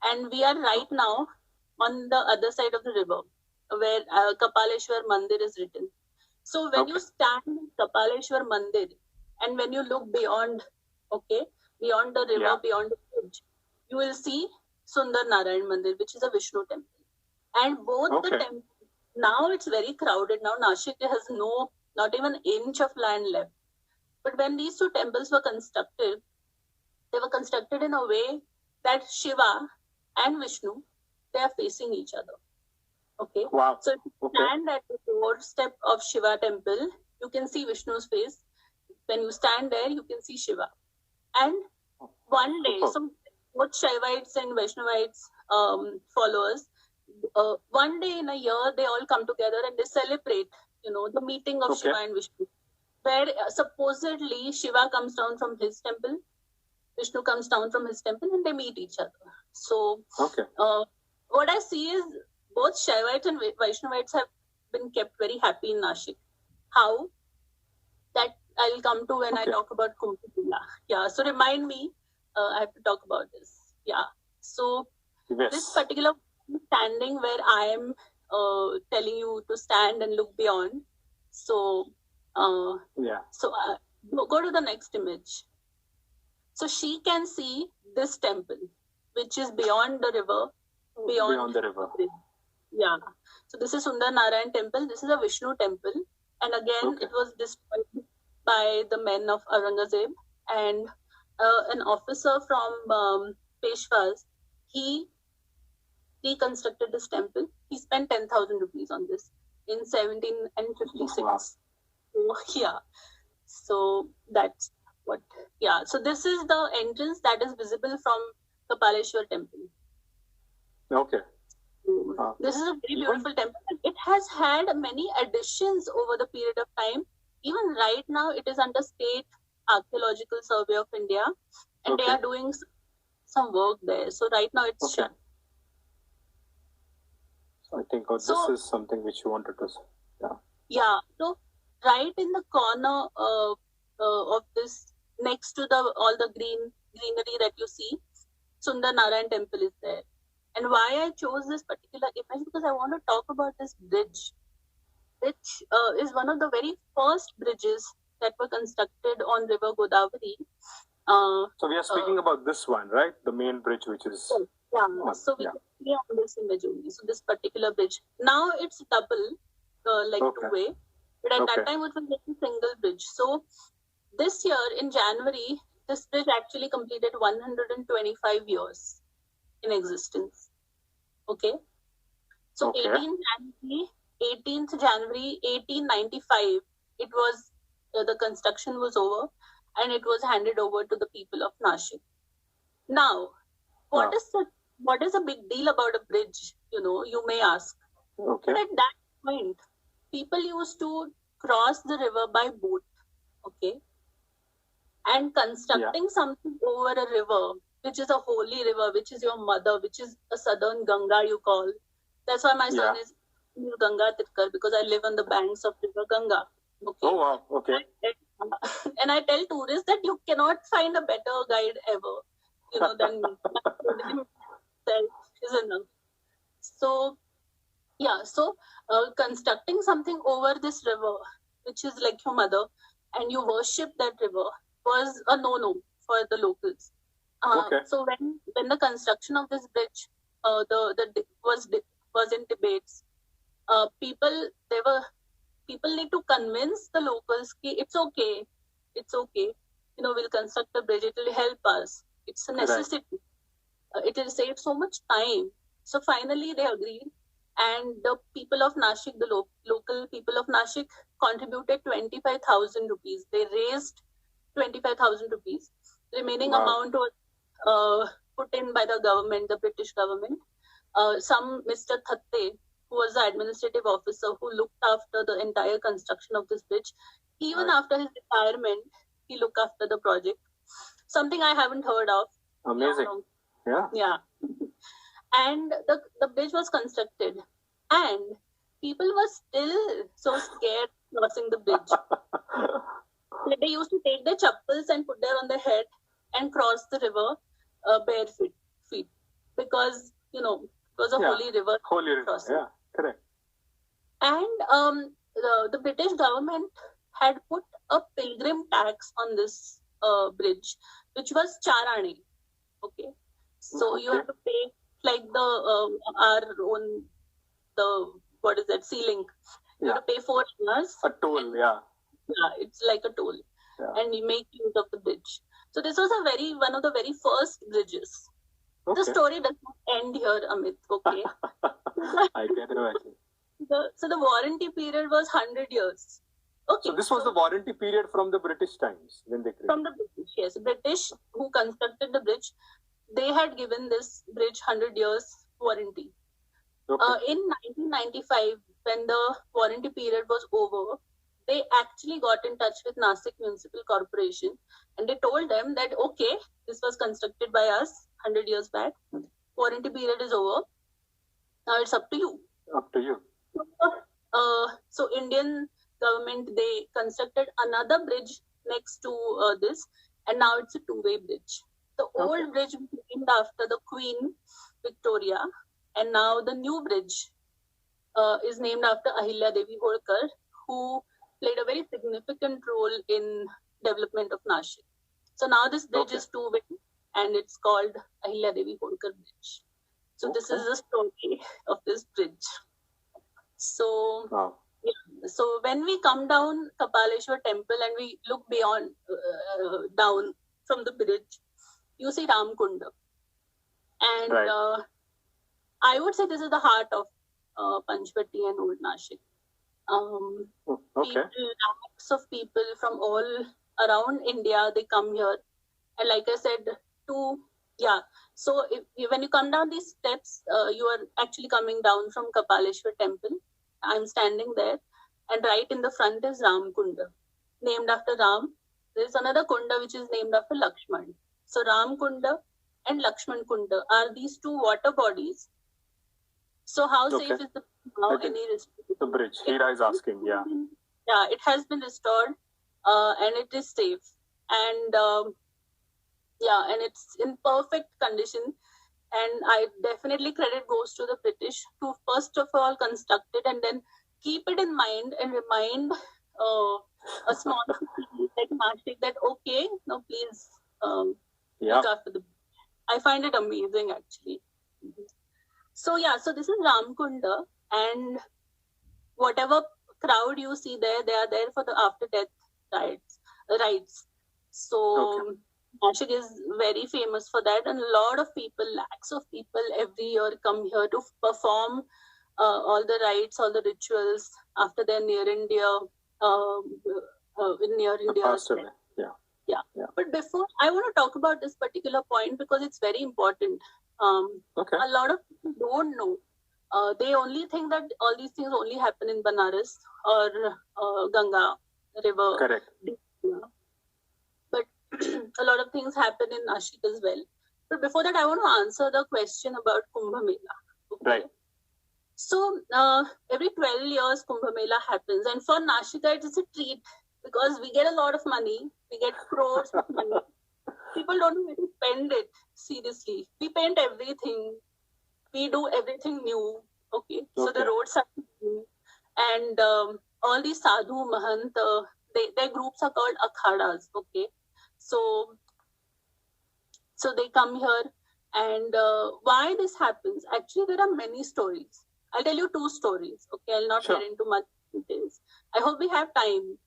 and we are right now on the other side of the river, where Kapaleshwar Mandir is written. So when you Okay. stand in Kapaleshwar Mandir, and when you look beyond, okay, beyond the river, Yeah. beyond the bridge, you will see Sundar Narayan Mandir, which is a Vishnu temple. And both the Okay. temples, now it's very crowded. Now Nashik has not even inch of land left. But when these two temples were constructed, they were constructed in a way that Shiva and Vishnu, they are facing each other. Okay. Wow. So if you Okay. stand at the doorstep of Shiva temple, you can see Vishnu's face. When you stand there, you can see Shiva. And one day, Super. so both Shaivites and Vaishnavites followers, one day in a year, they all come together and they celebrate, the meeting of Okay. Shiva and Vishnu, where supposedly Shiva comes down from his temple, Vishnu comes down from his temple, and they meet each other. So, Okay. what I see is both Shaivites and Vaishnavites have been kept very happy in Nashik. How? That I'll come to when I Okay. talk about Kumbh Mela. Yeah, so remind me, I have to talk about this. Yeah, so this Yes. particular standing where I am telling you to stand and look beyond. So, Yeah. go to the next image. So she can see this temple, which is beyond the river, Beyond the river. Yeah. So this is Sundar Narayan temple. This is a Vishnu temple. And again, Okay. it was destroyed by the men of Aurangzeb. And an officer from Peshwas, he reconstructed this temple. He spent 10,000 rupees on this in 1756. Wow. So, yeah. So that's what, yeah. So this is the entrance that is visible from Kapaleshwar temple. Okay. Wow. This is a very Even- beautiful temple. It has had many additions over the period of time. Even right now, it is under State Archaeological Survey of India, and they Okay. are doing some work there. So right now, it's Okay. shut. So I think this So- is something which you wanted to say. Yeah. Yeah. So right in the corner of this, next to all the greenery that you see, Sundar Narayan temple is there. And why I chose this particular image, because I want to talk about this bridge, which is one of the very first bridges that were constructed on River Godavari. So we are speaking about this one, right? The main bridge, which is Yeah, so we yeah. can see on this image only. So this particular bridge. Now it's double, like Okay. two-way. But at Okay. that time it was just a single bridge. So this year in January, this bridge actually completed 125 years in existence. Okay. So Okay. 18th January 1895, it was the construction was over, and it was handed over to the people of Nashik. Now, Wow. what is a big deal about a bridge? You may ask. Okay. But at that point, people used to cross the river by boat. Okay. And constructing something over a river, which is a holy river, which is your mother, which is a southern Ganga, you call. That's why my son is Ganga Tirkar, because I live on the banks of River Ganga. Okay. Oh wow. Okay. And I tell tourists that you cannot find a better guide ever, than me. Is enough. So, yeah, so constructing something over this river, which is like your mother, and you worship that river, was a no-no for the locals. Okay. So when the construction of this bridge, was in debates, people need to convince the locals that it's okay, we'll construct a bridge, it will help us, it's a necessity. It will save so much time. So finally they agreed, and the people of Nashik, the local people of Nashik, contributed 25,000 rupees. They raised 25,000 rupees. Remaining Wow. amount was put in by the government, the British government. Some Mr. Thatte, who was the administrative officer who looked after the entire construction of this bridge, even Right. after his retirement, he looked after the project. Something I haven't heard of. Amazing. Yeah. Yeah. And the bridge was constructed, and people were still so scared crossing the bridge. They used to take their chappals and put them on their head and cross the river bare feet, because, it was a Yeah. holy river. Holy River. crossing. Yeah, correct. And the British government had put a pilgrim tax on this bridge, which was charane. Okay, so you Okay. have to pay like the our own what is that, sea link. You Yeah. have to pay 4 years. A toll. Yeah. Yeah, it's like a toll, Yeah. and you make use of the bridge. So this was one of the very first bridges. The Okay. story does not end here, Amit. Okay. I can imagine. So the warranty period was 100 years. Okay. So this was the warranty period from the British times when they created. From the British, yes. British who constructed the bridge, they had given this bridge 100 years warranty. Okay. In 1995, when the warranty period was over, they actually got in touch with Nasik Municipal Corporation, and they told them that, okay, this was constructed by us 100 years back. Warranty period is over. Now it's up to you. Up to you. So Indian government, they constructed another bridge next to this, and now it's a two-way bridge. The old bridge was named after the Queen Victoria, and now the new bridge is named after Ahilya Devi Holkar, who played a very significant role in development of Nashik. So now this bridge is two-way, and it's called Ahilya Devi Holkar Bridge. So this is the story of this bridge. So, Wow. so when we come down Kapaleshwar temple and we look beyond, down from the bridge, you see Ramkunda. And Right. I would say this is the heart of Panchvati and Old Nashik. Okay. Lakhs of people from all around India, they come here. And like I said, so when you come down these steps, you are actually coming down from Kapaleshwar temple. I'm standing there, and right in the front is Ram Kunda, named after Ram. There is another Kunda which is named after Lakshman. So Ram Kunda and Lakshman Kunda are these two water bodies. So how safe is the any restriction? The bridge. Hira is asking. Yeah. Yeah, it has been restored, and it is safe, and and it's in perfect condition. And I definitely credit goes to the British to first of all construct it and then keep it in mind and remind a small city like Nashik that okay, no, please look after the. I find it amazing actually. So so this is Ramkunda, and whatever crowd you see there, they are there for the after death rites. So Nashik is very famous for that, and a lot of people, lakhs of people every year come here to perform all the rites, all the rituals after their near India, Yeah. But before, I want to talk about this particular point because it's very important. A lot of people don't know. They only think that all these things only happen in Banaras or Ganga River. Correct. But a lot of things happen in Nashik as well. But before that, I want to answer the question about Kumbh Mela. Okay? Right. So every 12 years, Kumbh Mela happens. And for Nashikites, it's a treat because we get a lot of money. We get crores of money. People don't know where to spend it, seriously. We paint everything. We do everything new. Okay. So the roads are new. And all these sadhu, mahant, their groups are called akhadas. Okay. So they come here, and why this happens? Actually, there are many stories. I'll tell you 2 stories. Okay, I'll not get into much details. I hope we have time.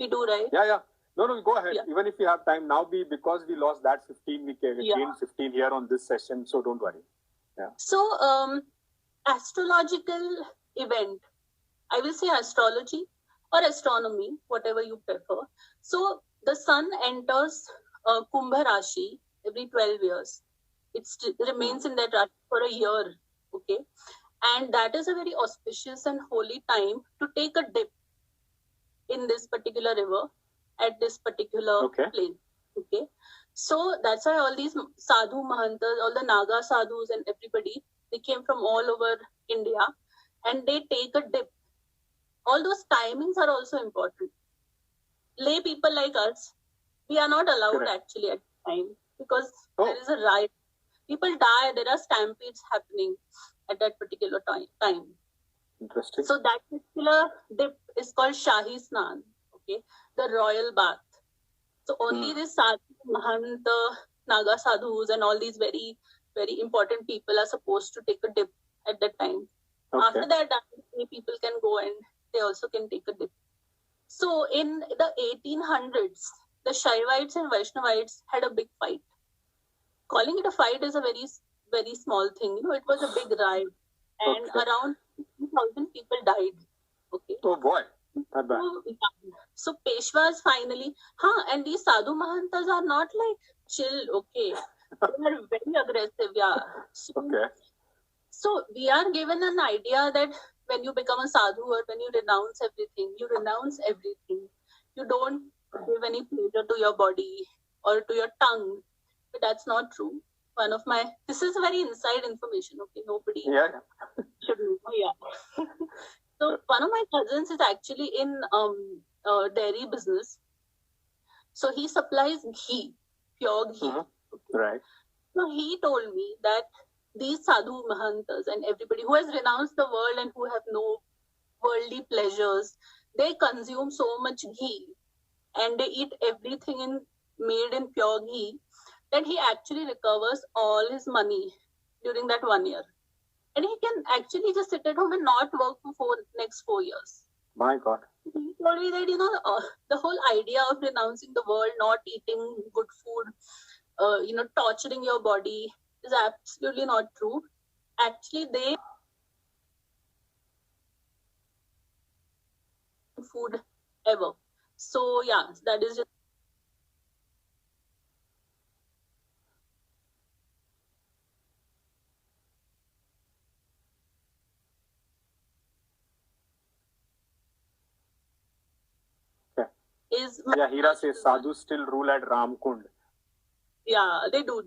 We do, right? Yeah. No, go ahead. Even if we have time now, because we lost that 15, we gained 15 here on this session. So don't worry. Yeah. So astrological event. I will say astrology or astronomy, whatever you prefer. So the sun enters Kumbh Rashi every 12 years. It remains in that Rashi for a year. Okay. And that is a very auspicious and holy time to take a dip in this particular river at this particular place. Okay. So that's why all these sadhu mahantas, all the Naga sadhus and everybody, they came from all over India and they take a dip. All those timings are also important. Lay people like us, we are not allowed actually at the time because there is a right. People die. There are stampedes happening at that particular time. Interesting. So that particular dip is called Shahi Snan, okay, the royal bath. So only this sadhu, mahanta, naga sadhus, and all these very, very important people are supposed to take a dip at that time. Okay. After that, many people can go and they also can take a dip. So in the 1800s, the Shaivites and Vaishnavites had a big fight. Calling it a fight is a very, very small thing. You know, it was a big riot, and Okay. around 2,000 people died. Okay. Oh boy, not bad. So Peshwas finally, and these sadhu mahantas are not like chill, okay. They are very aggressive, yeah. So, Okay. so we are given an idea that when you become a sadhu or when you renounce everything, you renounce everything. You don't give any pleasure to your body or to your tongue. But that's not true. This is very inside information, okay. Nobody Yeah. should know, yeah. So one of my cousins is actually in dairy business. So he supplies ghee, pure ghee. Right. So he told me that these sadhu mahantas and everybody who has renounced the world and who have no worldly pleasures, they consume so much ghee and they eat everything made in pure ghee that he actually recovers all his money during that 1 year. And he can actually just sit at home and not work for next 4 years. My God. He told me that, the whole idea of renouncing the world, not eating good food, torturing your body is absolutely not true. Actually, they food ever. So yeah, that is just Okay. is Yeah, Hira says sadhus still rule at Ramkund. yeah, they do.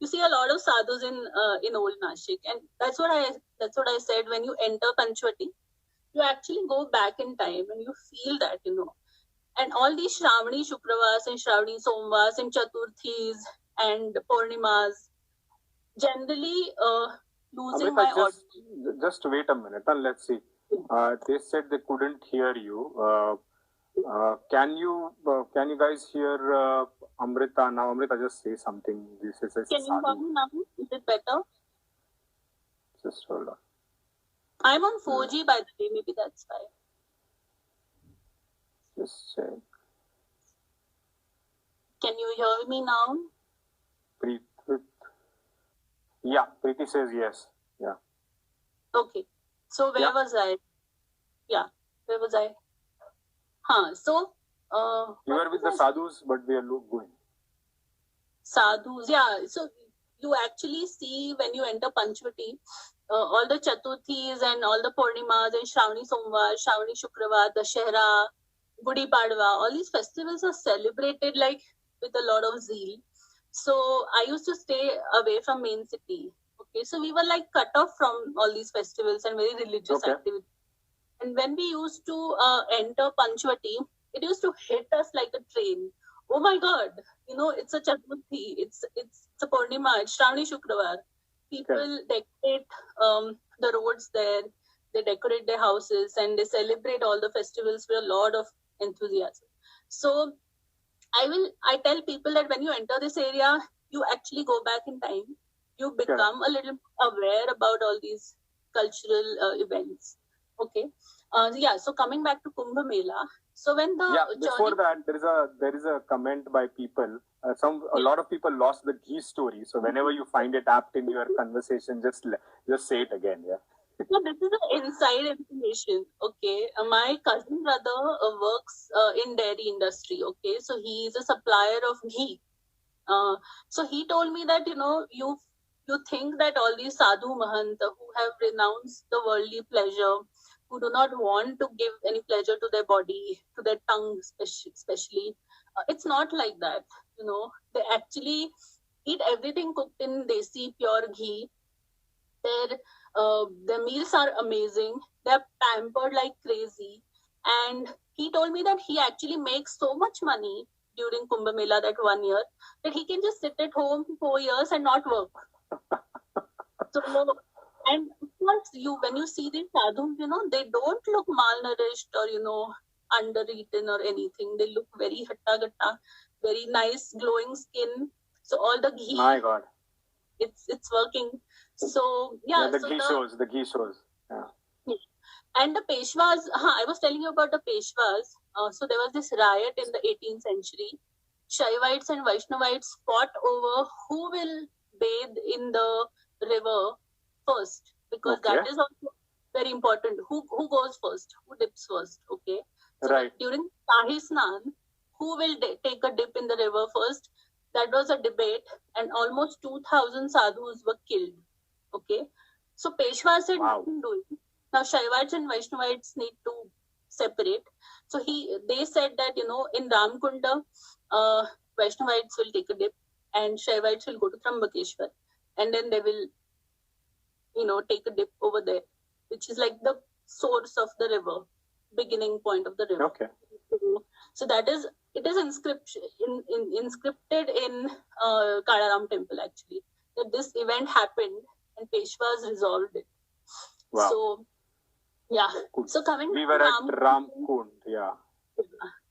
You see a lot of sadhus in old Nashik, and that's what I said. When you enter Panchvati, you actually go back in time and you feel that, and all these Shravani Shukravas and Shravani Somvas and Chaturthis and Purnimas, generally losing Amrita, my just wait a minute and let's see. They said they couldn't hear you. Can you guys hear Amrita now? Amrita, just say something. This is a Can you hear sadhu. me now? Is it better? Just hold on. I'm on 4G, by the way. Maybe that's why. Just check. Can you hear me now? Preeti. Yeah, Preeti says yes. Yeah. Okay. So where Yeah. was I? Yeah. Where was I? So You were with the sadhus, but we are going. sadhus, yeah. So you actually see when you enter Panchvati, all the Chaturthis and all the Purnimas and Shravani Somvar, Shravani Shukravar, Dashera, Gudi Padwa, all these festivals are celebrated like with a lot of zeal. So I used to stay away from main city. Okay, so we were like cut off from all these festivals and very religious activities. And when we used to enter Panchvati, it used to hit us like a train. Oh my God, it's a Chaturthi, it's a Purnima, it's Shravani Shukravar. People decorate the roads there, they decorate their houses, and they celebrate all the festivals with a lot of enthusiasm. So I tell people that when you enter this area, you actually go back in time. You become a little aware about all these cultural events. Okay. So coming back to Kumbh Mela. So when before that, there is a comment by people. A lot of people lost the ghee story. So whenever you find it apt in your conversation, just say it again. Yeah. So this is an inside information. Okay, my cousin brother works in dairy industry. Okay, so he is a supplier of ghee. So he told me that you think that all these sadhu mahanta who have renounced the worldly pleasure, who do not want to give any pleasure to their body, to their tongue especially, it's not like that. They actually eat everything cooked in desi pure ghee. Their meals are amazing. They're pampered like crazy. And he told me that he actually makes so much money during Kumbh Mela that 1 year, that he can just sit at home 4 years and not work. So, and of course, when you see these sadhus, they don't look malnourished or, undereaten or anything. They look very hatta-gatta, very nice, glowing skin. So all the ghee, My God. it's working. So, yeah. The so ghee shows. Yeah. And the Peshwas, I was telling you about the Peshwas. So there was this riot in the 18th century. Shaivites and Vaishnavites fought over who will bathe in the river first, because Okay. that is also very important. Who goes first? Who dips first? Okay. So Right. during Shahi Snan, who will take a dip in the river first? That was a debate, and almost 2,000 sadhus were killed. Okay. So Peshwa said, Wow. don't do it. Now Shaivites and Vaishnavites need to separate. So they said that, in Ramkunda, Vaishnavites will take a dip and Shaivites will go to Trambakeshwar, and then they will, take a dip over there, which is like the source of the river, beginning point of the river. Okay. So it is inscripted in Kalaram temple actually, that this event happened and Peshwas resolved it. Wow. So, yeah. Cool. So We were at Ramkund. Yeah.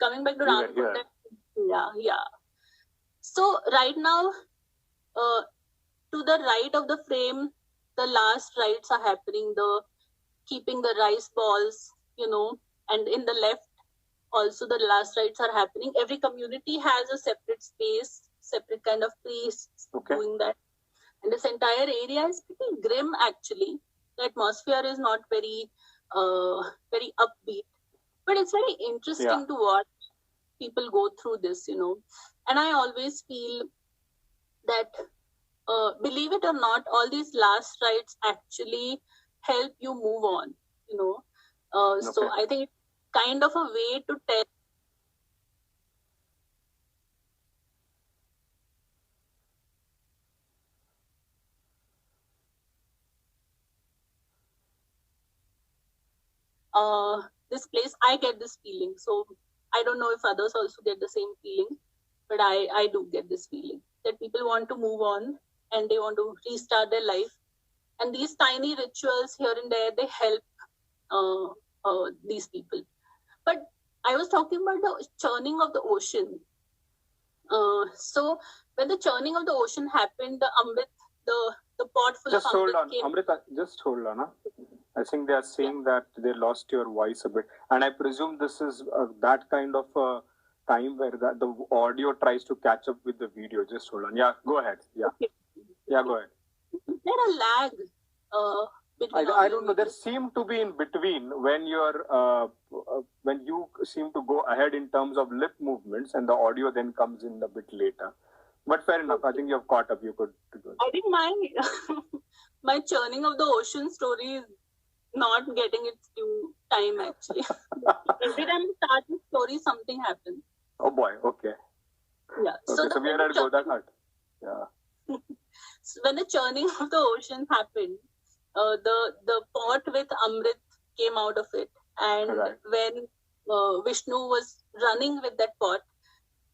Coming back to We were Ramkund. here. Yeah. So right now, to the right of the frame, the last rites are happening. The keeping the rice balls, and in the left also the last rites are happening. Every community has a separate space, separate kind of priests doing that. And this entire area is pretty grim actually. The atmosphere is not very, very upbeat, but it's very interesting to watch people go through this, And I always feel that, believe it or not, all these last rites actually help you move on, So I think it's kind of a way to tell. This place, I get this feeling. So I don't know if others also get the same feeling, but I do get this feeling that people want to move on and they want to restart their life. And these tiny rituals here and there, they help these people. But I was talking about the churning of the ocean. So when the churning of the ocean happened, the Amrit, the pot full just of hold Amrit on, came. Amrita, just hold on. Huh? I think they are saying that they lost your voice a bit, and I presume this is that kind of time where the audio tries to catch up with the video. Just hold on. Yeah, go ahead. Yeah, yeah, go ahead. Is there a lag? Between I don't know. There seem to be in between when when you seem to go ahead in terms of lip movements, and the audio then comes in a bit later. But fair enough. I think you've caught up. You could. I think my churning of the ocean story is not getting its due time actually. Every time I start the story, something happens. Oh boy. Okay. Yeah. Okay, so we are at Godakhat. Yeah. So when the churning of the ocean happened, the pot with Amrit came out of it, and when Vishnu was running with that pot,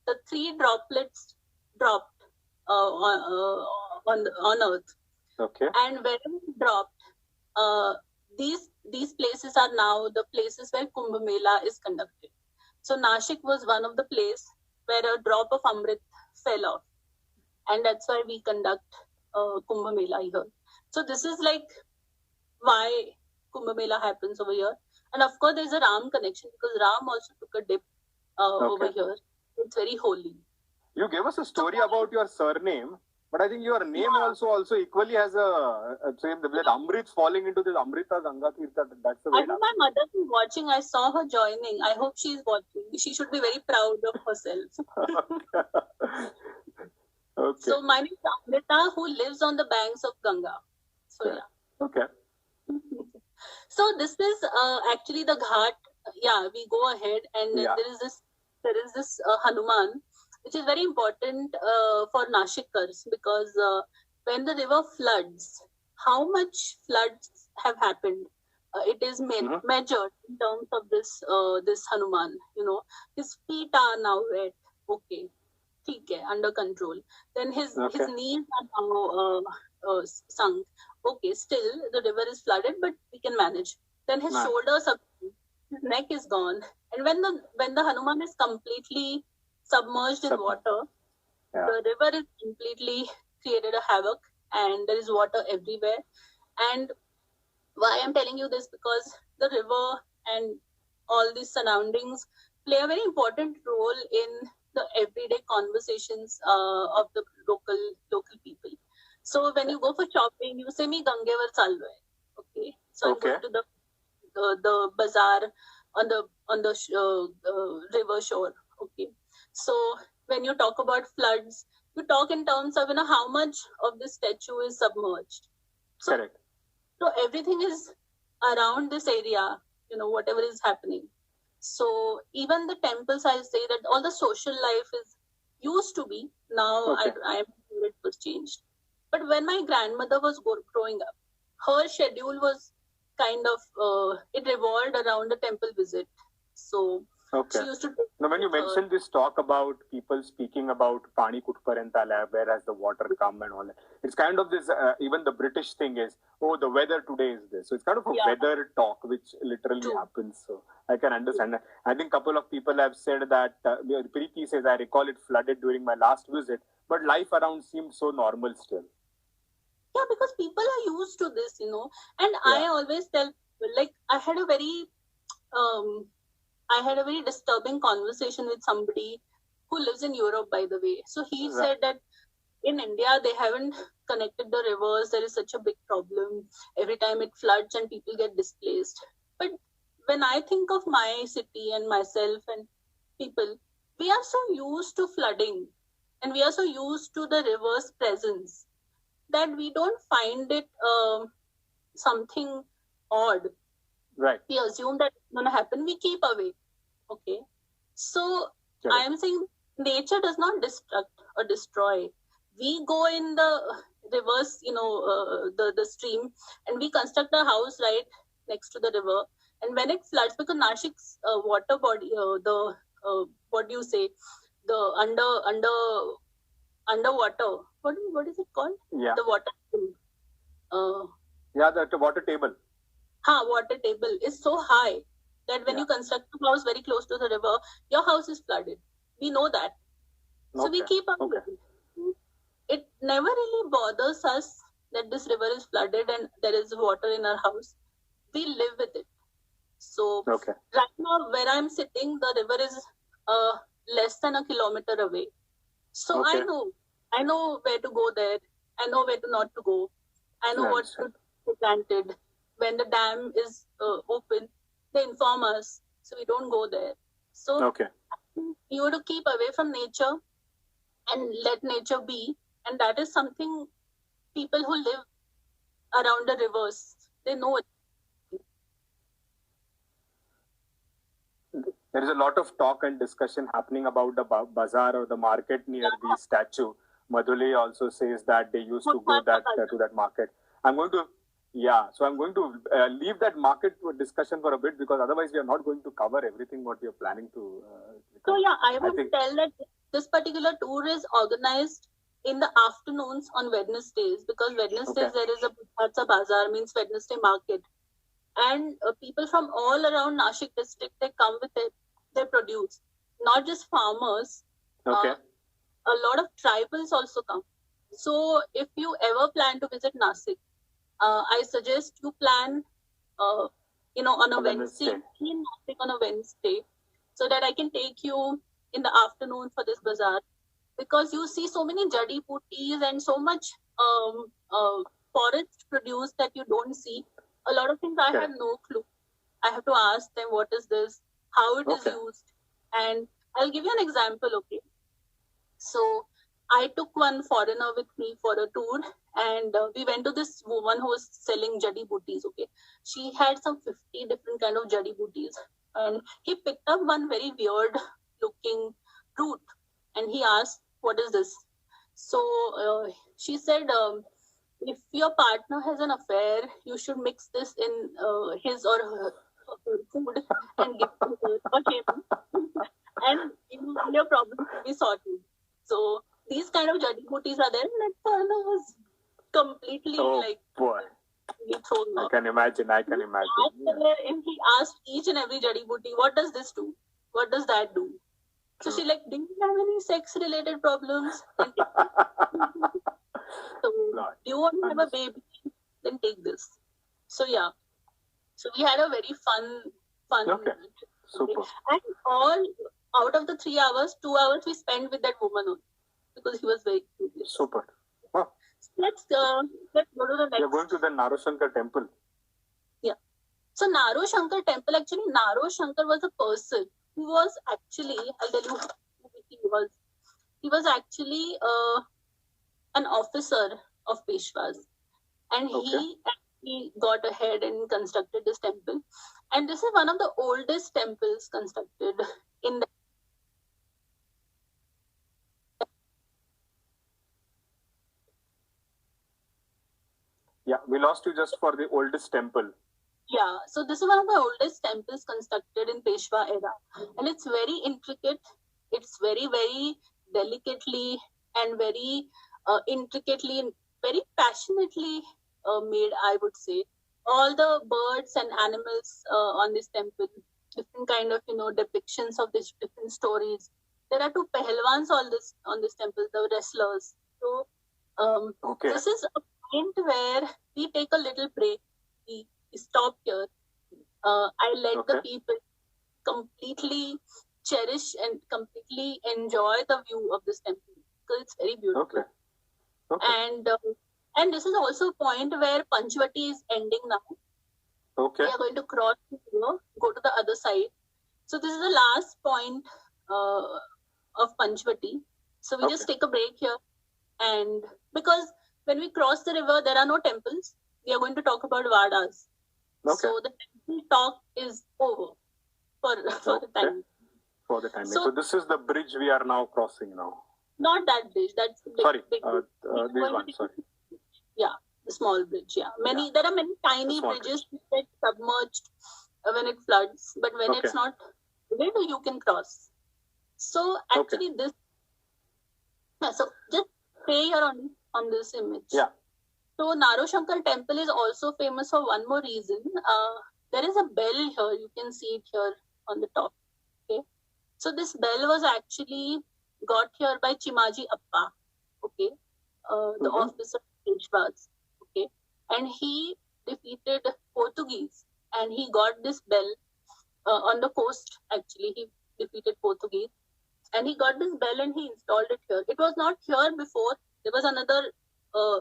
the 3 droplets dropped on earth. Okay. And when it dropped, these places are now the places where Kumbh Mela is conducted. So Nashik was one of the places where a drop of Amrit fell off, and that's why we conduct Kumbh Mela here. So this is like why Kumbh Mela happens over here. And of course, there's a Ram connection because Ram also took a dip over here. It's very holy. You gave us a story about your surname, but I think your name also equally has a same. That Amrit falling into this Amrita Ganga Tirtha. That's the way. I think my mother is watching. I saw her joining. I hope she's watching. She should be very proud of herself. Okay. So my name is Amrita, who lives on the banks of Ganga. So yeah. Okay. So this is actually the ghat. Yeah, we go ahead, and there is this Hanuman, which is very important for Nashikkars because when the river floods, how much floods have happened? It is measured in terms of this Hanuman. His feet are now wet. Okay, ठीक है, under control. Then his Okay. knees are now sunk. Okay, still the river is flooded, but we can manage. Then his Man. shoulders are gone, his neck is gone, and when the Hanuman is completely submerged in water, Yeah. the river is completely created a havoc, and there is water everywhere. And why I'm telling you this, because the river and all these surroundings play a very important role in the everyday conversations of the local people. So when you go for shopping, you say me Gangevar Salve. Okay, so I'm Okay. going to the bazaar on the river shore. Okay, so when you talk about floods, you talk in terms of how much of this statue is submerged. So Correct. so everything is around this area, whatever is happening. So even the temples, I'll say that all the social life is used to be. Now Okay. I am sure it was changed. But when my grandmother was growing up, her schedule was kind of, it revolved around the temple visit. So Okay. she used to Now, when you take her. mentioned this talk about people speaking about Pani Kutparenta lab, where has the water come and all that, it's kind of this, even the British thing is, oh, the weather today is this. So it's kind of a Yeah. weather talk, which literally True. happens. So I can understand. I think a couple of people have said that, Preeti says, I recall it flooded during my last visit, but life around seemed so normal still. Yeah, because people are used to this, and I always tell people, like, I had a very disturbing conversation with somebody who lives in Europe, by the way. So he Right. said that in India, they haven't connected the rivers. There is such a big problem. Every time it floods and people get displaced. But when I think of my city and myself and people, we are so used to flooding and we are so used to the river's presence that we don't find it something odd. Right. We assume that it's going to happen. We keep away. Okay. So Correct. I am saying nature does not destruct or destroy. We go in the rivers, the stream, and we construct a house right next to the river. And when it floods, because Nashik's water body, what do you say, the underwater, what is it called? Yeah. The water. Yeah, the water table. Water table is so high that when Yeah. you construct a house very close to the river, your house is flooded. We know that. So we Okay. keep up Okay. with it. It never really bothers us that this river is flooded and there is water in our house. We live with it. So Okay. right now where I'm sitting, the river is less than a kilometer away. So Okay. I know where to go there. I know where to not to go. I know what to be planted. When the dam is open, they inform us, so we don't go there. So Okay. you have to keep away from nature and let nature be, and that is something people who live around the rivers, they know it. There is a lot of talk and discussion happening about the bazaar or the market near the statue. Madhuli also says that they used to go to that market. I'm going to leave that market discussion for a bit, because otherwise we are not going to cover everything what we are planning to. So yeah, I would think- tell that this particular tour is organized in the afternoons on Wednesdays, because Wednesdays there is a bazaar, means Wednesday market, and people from all around Nashik district, they come with their produce, not just farmers. Okay. A lot of tribals also come. So if you ever plan to visit Nashik, I suggest you plan, on a Wednesday, in Nashik on a Wednesday, so that I can take you in the afternoon for this bazaar, because you see so many jadi booties and so much forest produce that you don't see. A lot of things I have no clue. I have to ask them what is this, how it is used, and I'll give you an example. Okay, so I took one foreigner with me for a tour, and we went to this woman who was selling jadi booties. Okay, she had some 50 different kind of jadi booties, and he picked up one very weird looking root, and he asked, "What is this?" So she said, if your partner has an affair, you should mix this in his or food and give to her or him, and all your problems will be sorted. So these kind of jaddi booties are there, and that Farna was completely Oh boy, thrown I off. can imagine. I can imagine. Yeah. And he asked each and every jaddi booty, what does this do? What does that do? So she like, do you have any sex related problems? And so, Lord. do you want to have a baby? Then take this. So yeah. So we had a very fun. Okay. Super. And all out of the 3 hours, 2 hours we spent with that woman only because he was very curious. Super. Wow. Let's go to the next. You're going to the Naroshankar temple. So Naro Shankar temple, actually Naro Shankar was a person who was actually, I'll tell you who he was. He was actually an officer of Peshwas, and he got ahead and constructed this temple. And this is one of the oldest temples constructed in the Yeah, we lost you just for the oldest temple. Yeah, so this is one of the oldest temples constructed in Peshwa era, and it's very intricate. It's very, very delicately and very intricately and very passionately made, I would say. All the birds and animals on this temple, different kind of depictions of these different stories. There are 2 pahalwans on this temple, the wrestlers. So this is a point where we take a little break. We stop here. I let the people completely cherish and completely enjoy the view of this temple because it's very beautiful. And this is also a point where Panchvati is ending now. We are going to cross the river, go to the other side. So this is the last point of Panchvati. So we just take a break here, and because when we cross the river, there are no temples. We are going to talk about Vadas. So the temple talk is over for the time. For the time. So this is the bridge we are now crossing now. Not that bridge. That's the big bridge. This one. Sorry. Yeah, the small bridge. Yeah, there are many tiny bridges that get submerged when it floods, but when it's not, you can cross. So actually, this. So just stay here on this image. Yeah. So Naro Shankar temple is also famous for one more reason. There is a bell here. You can see it here on the top. Okay. So this bell was actually got here by Chimaji Appa. Okay. The officer of Peshwas. Okay. And he defeated Portuguese, and he got this bell on the coast. Actually, he defeated Portuguese, and he got this bell and he installed it here. It was not here before. There was another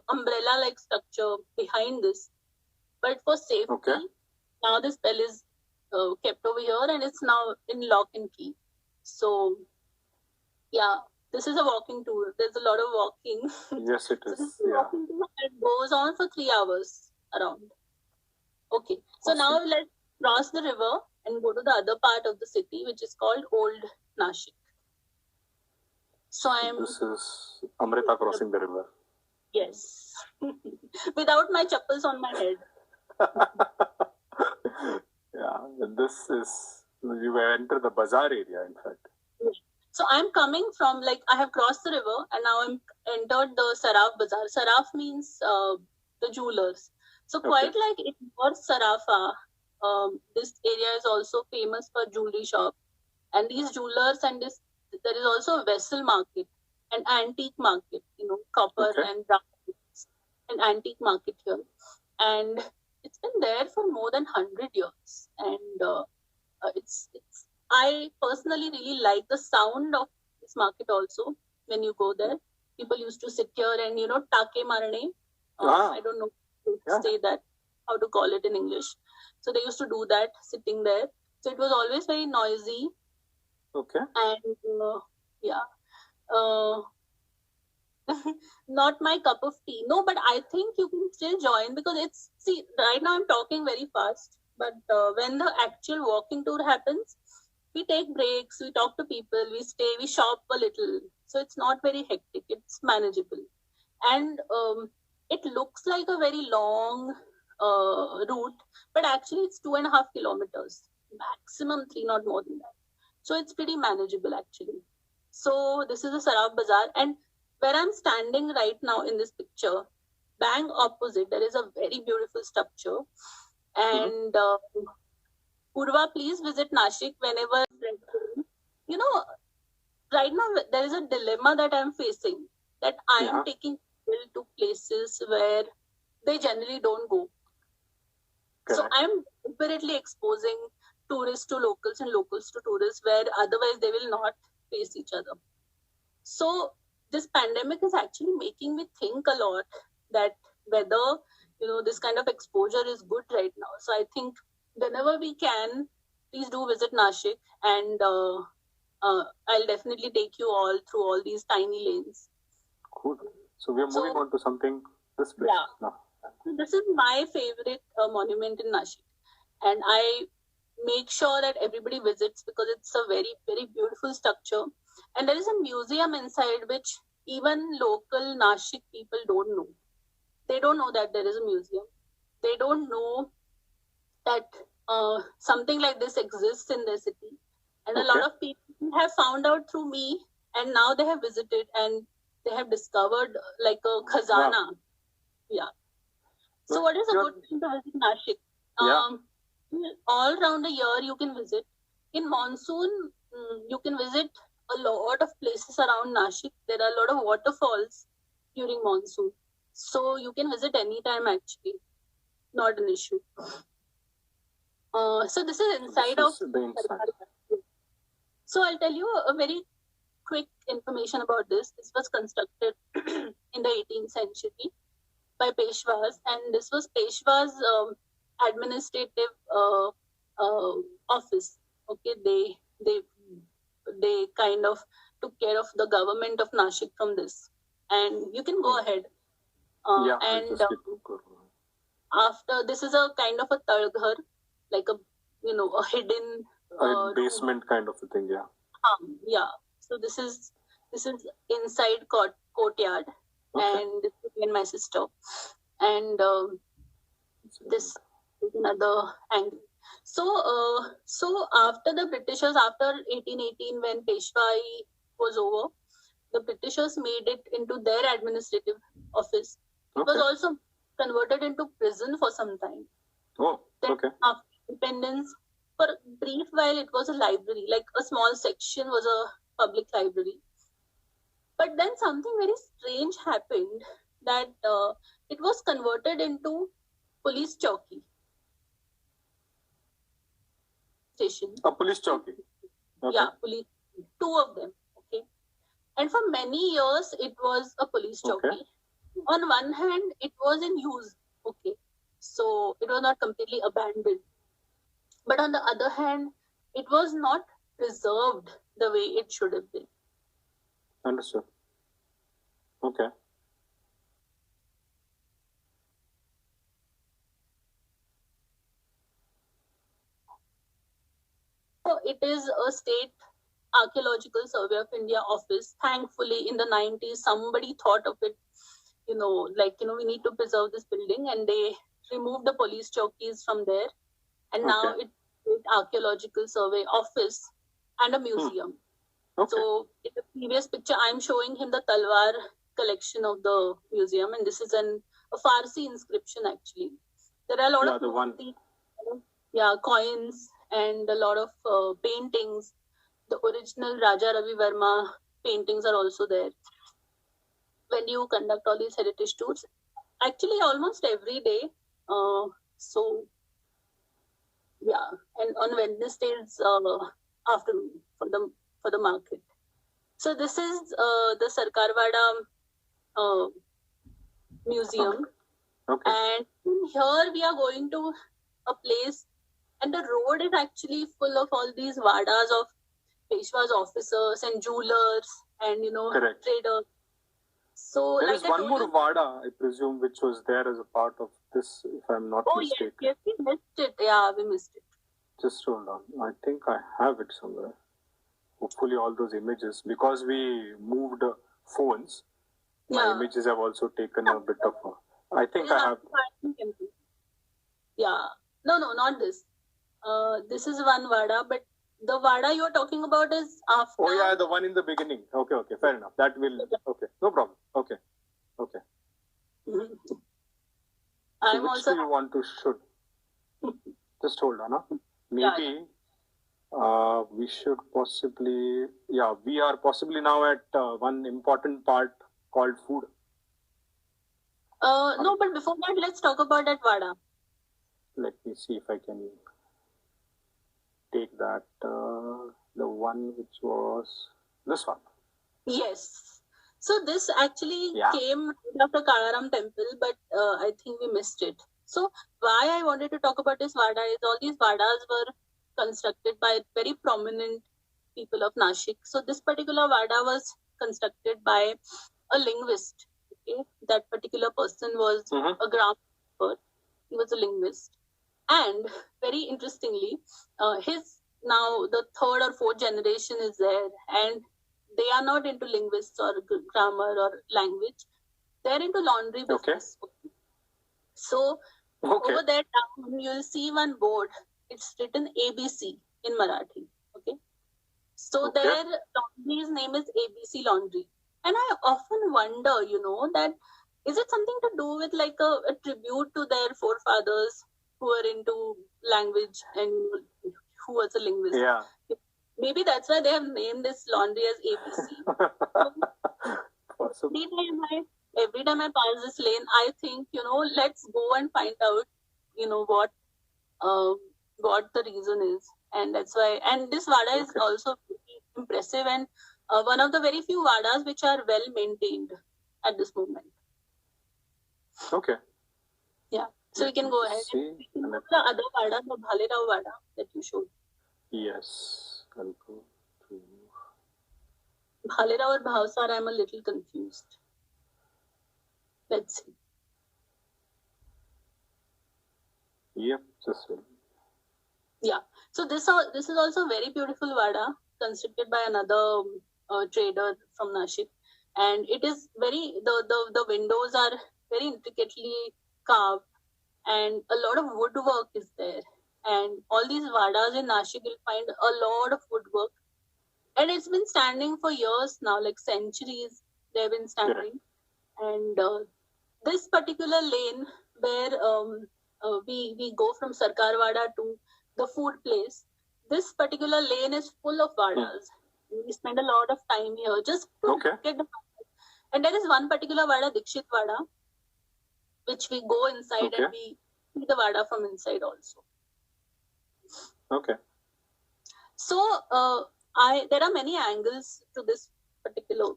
umbrella-like structure behind this, but for safety, now this bell is kept over here, and it's now in lock and key. So, yeah, this is a walking tour. There's a lot of walking. Yes, it is. So this is a walking tour. It goes on for 3 hours around. Okay, so now let's cross the river and go to the other part of the city, which is called Old Nashik. So This is Amrita crossing the river. Yes. Without my chappals on my head. Yeah, this is, you enter the bazaar area, in fact. So I'm coming from, I have crossed the river and now I'm entered the Saraf Bazaar. Saraf means the jewelers. So quite like in your Sarafa, this area is also famous for jewelry shop. And these jewelers and there is also a vessel market, an antique market, copper and brass, an antique market here. And it's been there for more than 100 years. And I personally really like the sound of this market also. When you go there, people used to sit here and, take marne. I don't know how to say that, how to call it in English. So they used to do that, sitting there. So it was always very noisy. And not my cup of tea. No, but I think you can still join because right now I'm talking very fast. But when the actual walking tour happens, we take breaks, we talk to people, we stay, we shop a little. So it's not very hectic, it's manageable. And it looks like a very long route, but actually it's 2.5 kilometers, maximum 3, not more than that. So it's pretty manageable actually. So this is the Saraf Bazaar, and where I'm standing right now in this picture, bang opposite, there is a very beautiful structure. And Purva, please visit Nashik whenever. You know, right now there is a dilemma that I'm facing, that I am taking people to places where they generally don't go. So I'm deliberately exposing tourists to locals and locals to tourists where otherwise they will not face each other. So this pandemic is actually making me think a lot that whether this kind of exposure is good right now. So I think whenever we can, please do visit Nashik, and I'll definitely take you all through all these tiny lanes. Cool. So we are moving on to something this place now. This is my favorite monument in Nashik, and I make sure that everybody visits because it's a very, very beautiful structure. And there is a museum inside which even local Nashik people don't know. They don't know that there is a museum. They don't know that something like this exists in their city. And a lot of people have found out through me, and now they have visited and they have discovered like a khazana. Wow. Yeah. So what is a good thing to visit Nashik? All around the year you can visit. In monsoon, you can visit a lot of places around Nashik. There are a lot of waterfalls during monsoon. So you can visit anytime actually. Not an issue. So this is inside of the inside. So I'll tell you a very quick information about this. This was constructed in the 18th century by Peshwas, and this was Peshwas' administrative office. Okay, they kind of took care of the government of Nashik from this, and you can go ahead. After this is a kind of a talghar, like a hidden basement kind of a thing. Yeah. So this is inside courtyard, and this is my sister, and this is another angle. So after the Britishers, after 1818, when Peshwai was over, the Britishers made it into their administrative office. It was also converted into prison for some time. Then after independence, for a brief while, it was a library, like a small section was a public library. But then something very strange happened, that it was converted into police chowki station. A police chowki? Yeah, police. 2 of them. Okay. And for many years, it was a police chowki. On one hand, it was in use. Okay. So it was not completely abandoned. But on the other hand, it was not preserved the way it should have been. Understood. Okay. So it is a state Archaeological Survey of India office. Thankfully, in the 90s, somebody thought of it, we need to preserve this building, and they removed the police chowkis from there. And now it's an Archaeological Survey office and a museum. So in the previous picture, I'm showing him the Talwar collection of the museum, and this is a Farsi inscription actually. There are a lot of coins and a lot of paintings. The original Raja Ravi Verma paintings are also there. When you conduct all these heritage tours, actually almost every day. And on Wednesdays afternoon for the market. So this is the Sarkarwada museum, and here we are going to a place, and the road is actually full of all these vadas of Peshwa's officers and jewelers and traders. So there is one more vada, I presume, which was there as a part of this, if I'm not mistaken. Yes, we missed it. Yeah, we missed it. Just hold on. I think I have it somewhere. Hopefully all those images, because we moved phones, my images have also taken a bit of I think I have. Yeah. No, not this. This is one vada, but the vada you're talking about is after. Oh yeah, the one in the beginning. Okay, fair enough. That will. Okay, no problem. Okay. Mhm. So I'm which also. do you want to shoot? Just hold on, huh? Yeah, Maybe we should possibly. Yeah, we are possibly now at one important part called food. No, but before that, let's talk about that vada. Let me see if I can take that. The one which was this one. Yes. So this actually Yeah. came after Kalaram temple, but I think we missed it. So why I wanted to talk about this vada is all these vadas were constructed by very prominent people of Nashik. So this particular vada was constructed by a linguist. Okay, that particular person was Mhm. a grammar expert. He was a linguist, and very interestingly, his now the third or fourth generation is there, and they are not into linguists or grammar or language. They're into laundry Okay. business. So Okay. over there down, you'll see one board. It's written ABC in Marathi. Okay. So Okay. their laundry's name is ABC Laundry. And I often wonder, that is it something to do with like a tribute to their forefathers who were into language and who was a linguist? Yeah. Maybe that's why they have named this laundry as ABC. Possible. Every time I pass this lane, I think, let's go and find out, what the reason is. And that's why, and this vada is Okay. also very impressive and one of the very few vadas which are well maintained at this moment. Okay. Yeah. So we can go ahead. See. We can go to the other vada, the Bhalirao vada that you showed. Yes. I'll go to. Bhalirao or Bhavsar, I'm a little confused. Let's see. Yep. Just wait. Yeah. So this is also very beautiful vada constructed by another trader from Nashik, and it is very the windows are very intricately carved, and a lot of woodwork is there. And all these vadas in Nashik you'll find a lot of woodwork, and it's been standing for years now, like centuries. They've been standing, and this particular lane where we go from Sarkar Vada to the food place, this particular lane is full of vadas. We spend a lot of time here just to Okay. get the vadas. And there is one particular vada, Dikshit Vada, which we go inside Okay. and we see the vada from inside also. Okay. So there are many angles to this particular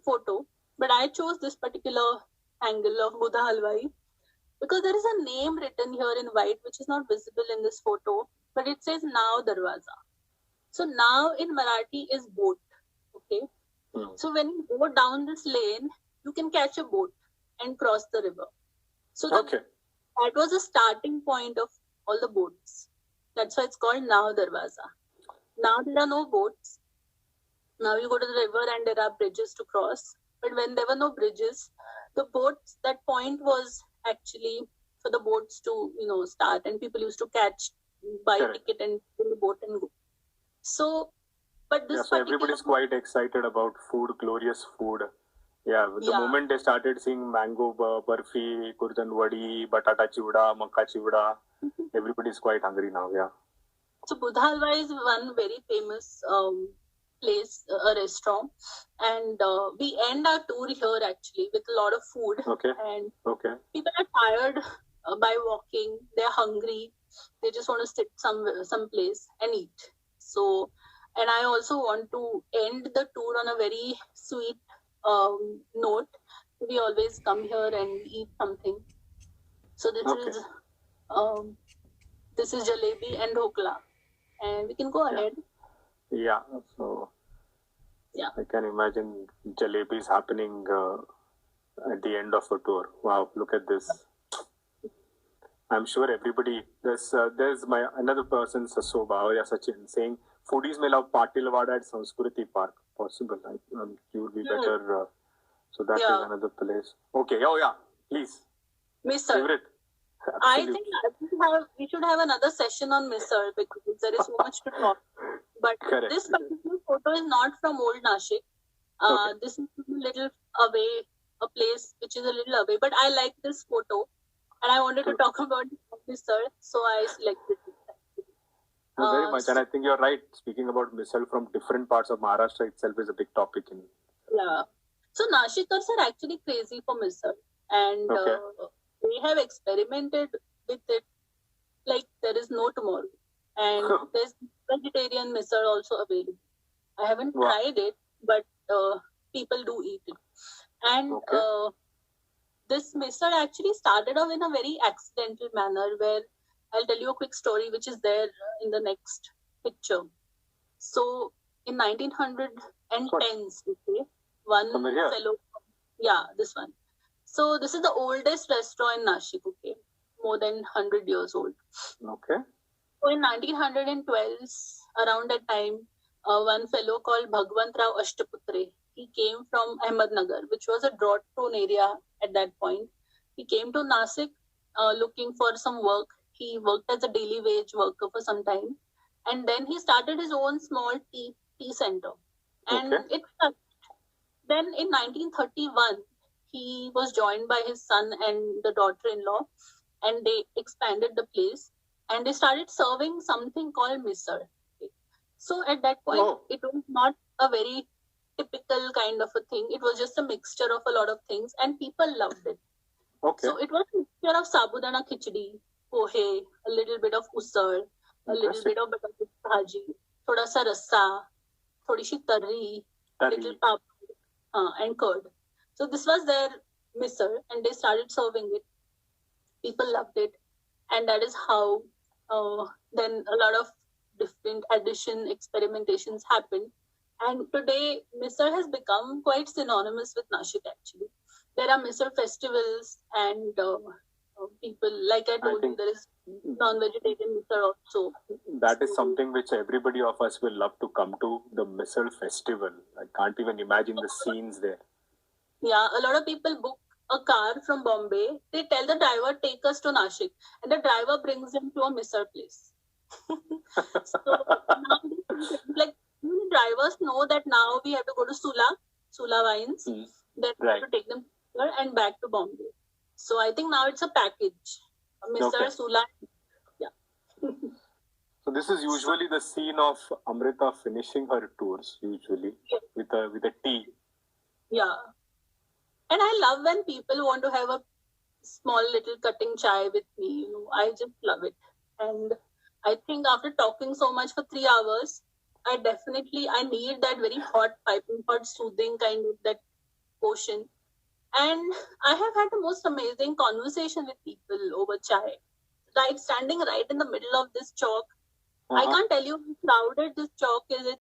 photo, but I chose this particular angle of Buddha Halwai because there is a name written here in white which is not visible in this photo, but it says Now Darwaza. So now in Marathi is boat. Okay. So when you go down this lane, you can catch a boat and cross the river. So Okay. that was the starting point of all the boats. That's why it's called Now Darwaza. Now there are no boats. Now you go to the river and there are bridges to cross. But when there were no bridges, the boats, that point was actually for the boats to, start, and people used to buy a Correct. ticket and in the boat and go. So, but this Yeah, so everybody's quite excited about food, glorious food. Yeah, the Yeah. moment they started seeing mango barfi, kurdan wadi, batata chivda, makka chivda, everybody's quite hungry now. Yeah. So Buddha Halwa is one very famous place, a restaurant, and we end our tour here actually with a lot of food. Okay. And Okay. people are tired by walking. They're hungry. They just want to sit some place and eat. So, and I also want to end the tour on a very sweet note. We always come here and eat something. So Okay. this is jalebi and dhokla, and we can go Yeah. ahead. Yeah. So Yeah. I can imagine jalebis happening at the end of a tour. Wow, look at this. I'm sure everybody. There's my another person, Sasoba or Sachin, saying foodies may love Patilwada at Sanskriti Park. Possible. You would be better. So that is Yeah. another place. Okay. Oh yeah. Please. Misal. Favorite. I Absolutely. think we should have another session on Misal because there is so much to talk. But Correct. this particular photo is not from Old Nashik. Okay. This is a little away, a place which is a little away. But I like this photo, and I wanted to Good. talk about Misal, so I selected it. No, very much. And So, I think you're right. Speaking about misal from different parts of Maharashtra itself is a big topic in. yeah. So Nashikars are actually crazy for misal, and Okay. they have experimented with it like there is no tomorrow. And there's vegetarian misal also available. I haven't Wow. tried it, but people do eat it. And Okay. this misal actually started off in a very accidental manner, where I'll tell you a quick story, which is there in the next picture. So in 1910s, okay, one Somewhere here? fellow, yeah, this one. So this is the oldest restaurant in Nashik, okay, more than 100 years old. Okay. So in 1912, around that time, one fellow called Bhagwant Rao Ashtaputre, he came from Ahmednagar, which was a drought-prone area at that point. He came to Nasik looking for some work. He worked as a daily wage worker for some time, and then he started his own small tea center. And Okay. then in 1931, he was joined by his son and the daughter-in-law, and they expanded the place, and they started serving something called misal. So at that point, Oh. it was not a very typical kind of a thing. It was just a mixture of a lot of things, and people loved it. Okay. So it was a mixture of sabudana khichdi, pohe, a little bit of usal, a little Interesting. bit of batata bhaji, thoda sa rasa, thodi si tarri, little Curry. papad, and curd. So this was their misal, and they started serving it. People loved it, and that is how then a lot of different addition experimentations happened. And today, misal has become quite synonymous with Nashik. Actually, there are misal festivals, and people, like I told you, think- there is non-vegetarian misal also. That is something which everybody of us will love to come to, the Misal Festival. I can't even imagine the scenes there. Yeah, a lot of people book a car from Bombay. They tell the driver, take us to Nashik, and the driver brings them to a misal place. So now like drivers know that now we have to go to Sula Wines, then we have to Right. take them here and back to Bombay. So I think now it's a package. Mr. Okay. Sula, yeah. So this is usually the scene of Amrita finishing her tours, usually with a tea. Yeah. And I love when people want to have a small little cutting chai with me. You know, I just love it. And I think after talking so much for 3 hours, I need that very hot, piping hot, soothing kind of that potion. And I have had the most amazing conversation with people over chai. Standing right in the middle of this chalk. I Uh-huh. can't tell you how crowded this chalk is.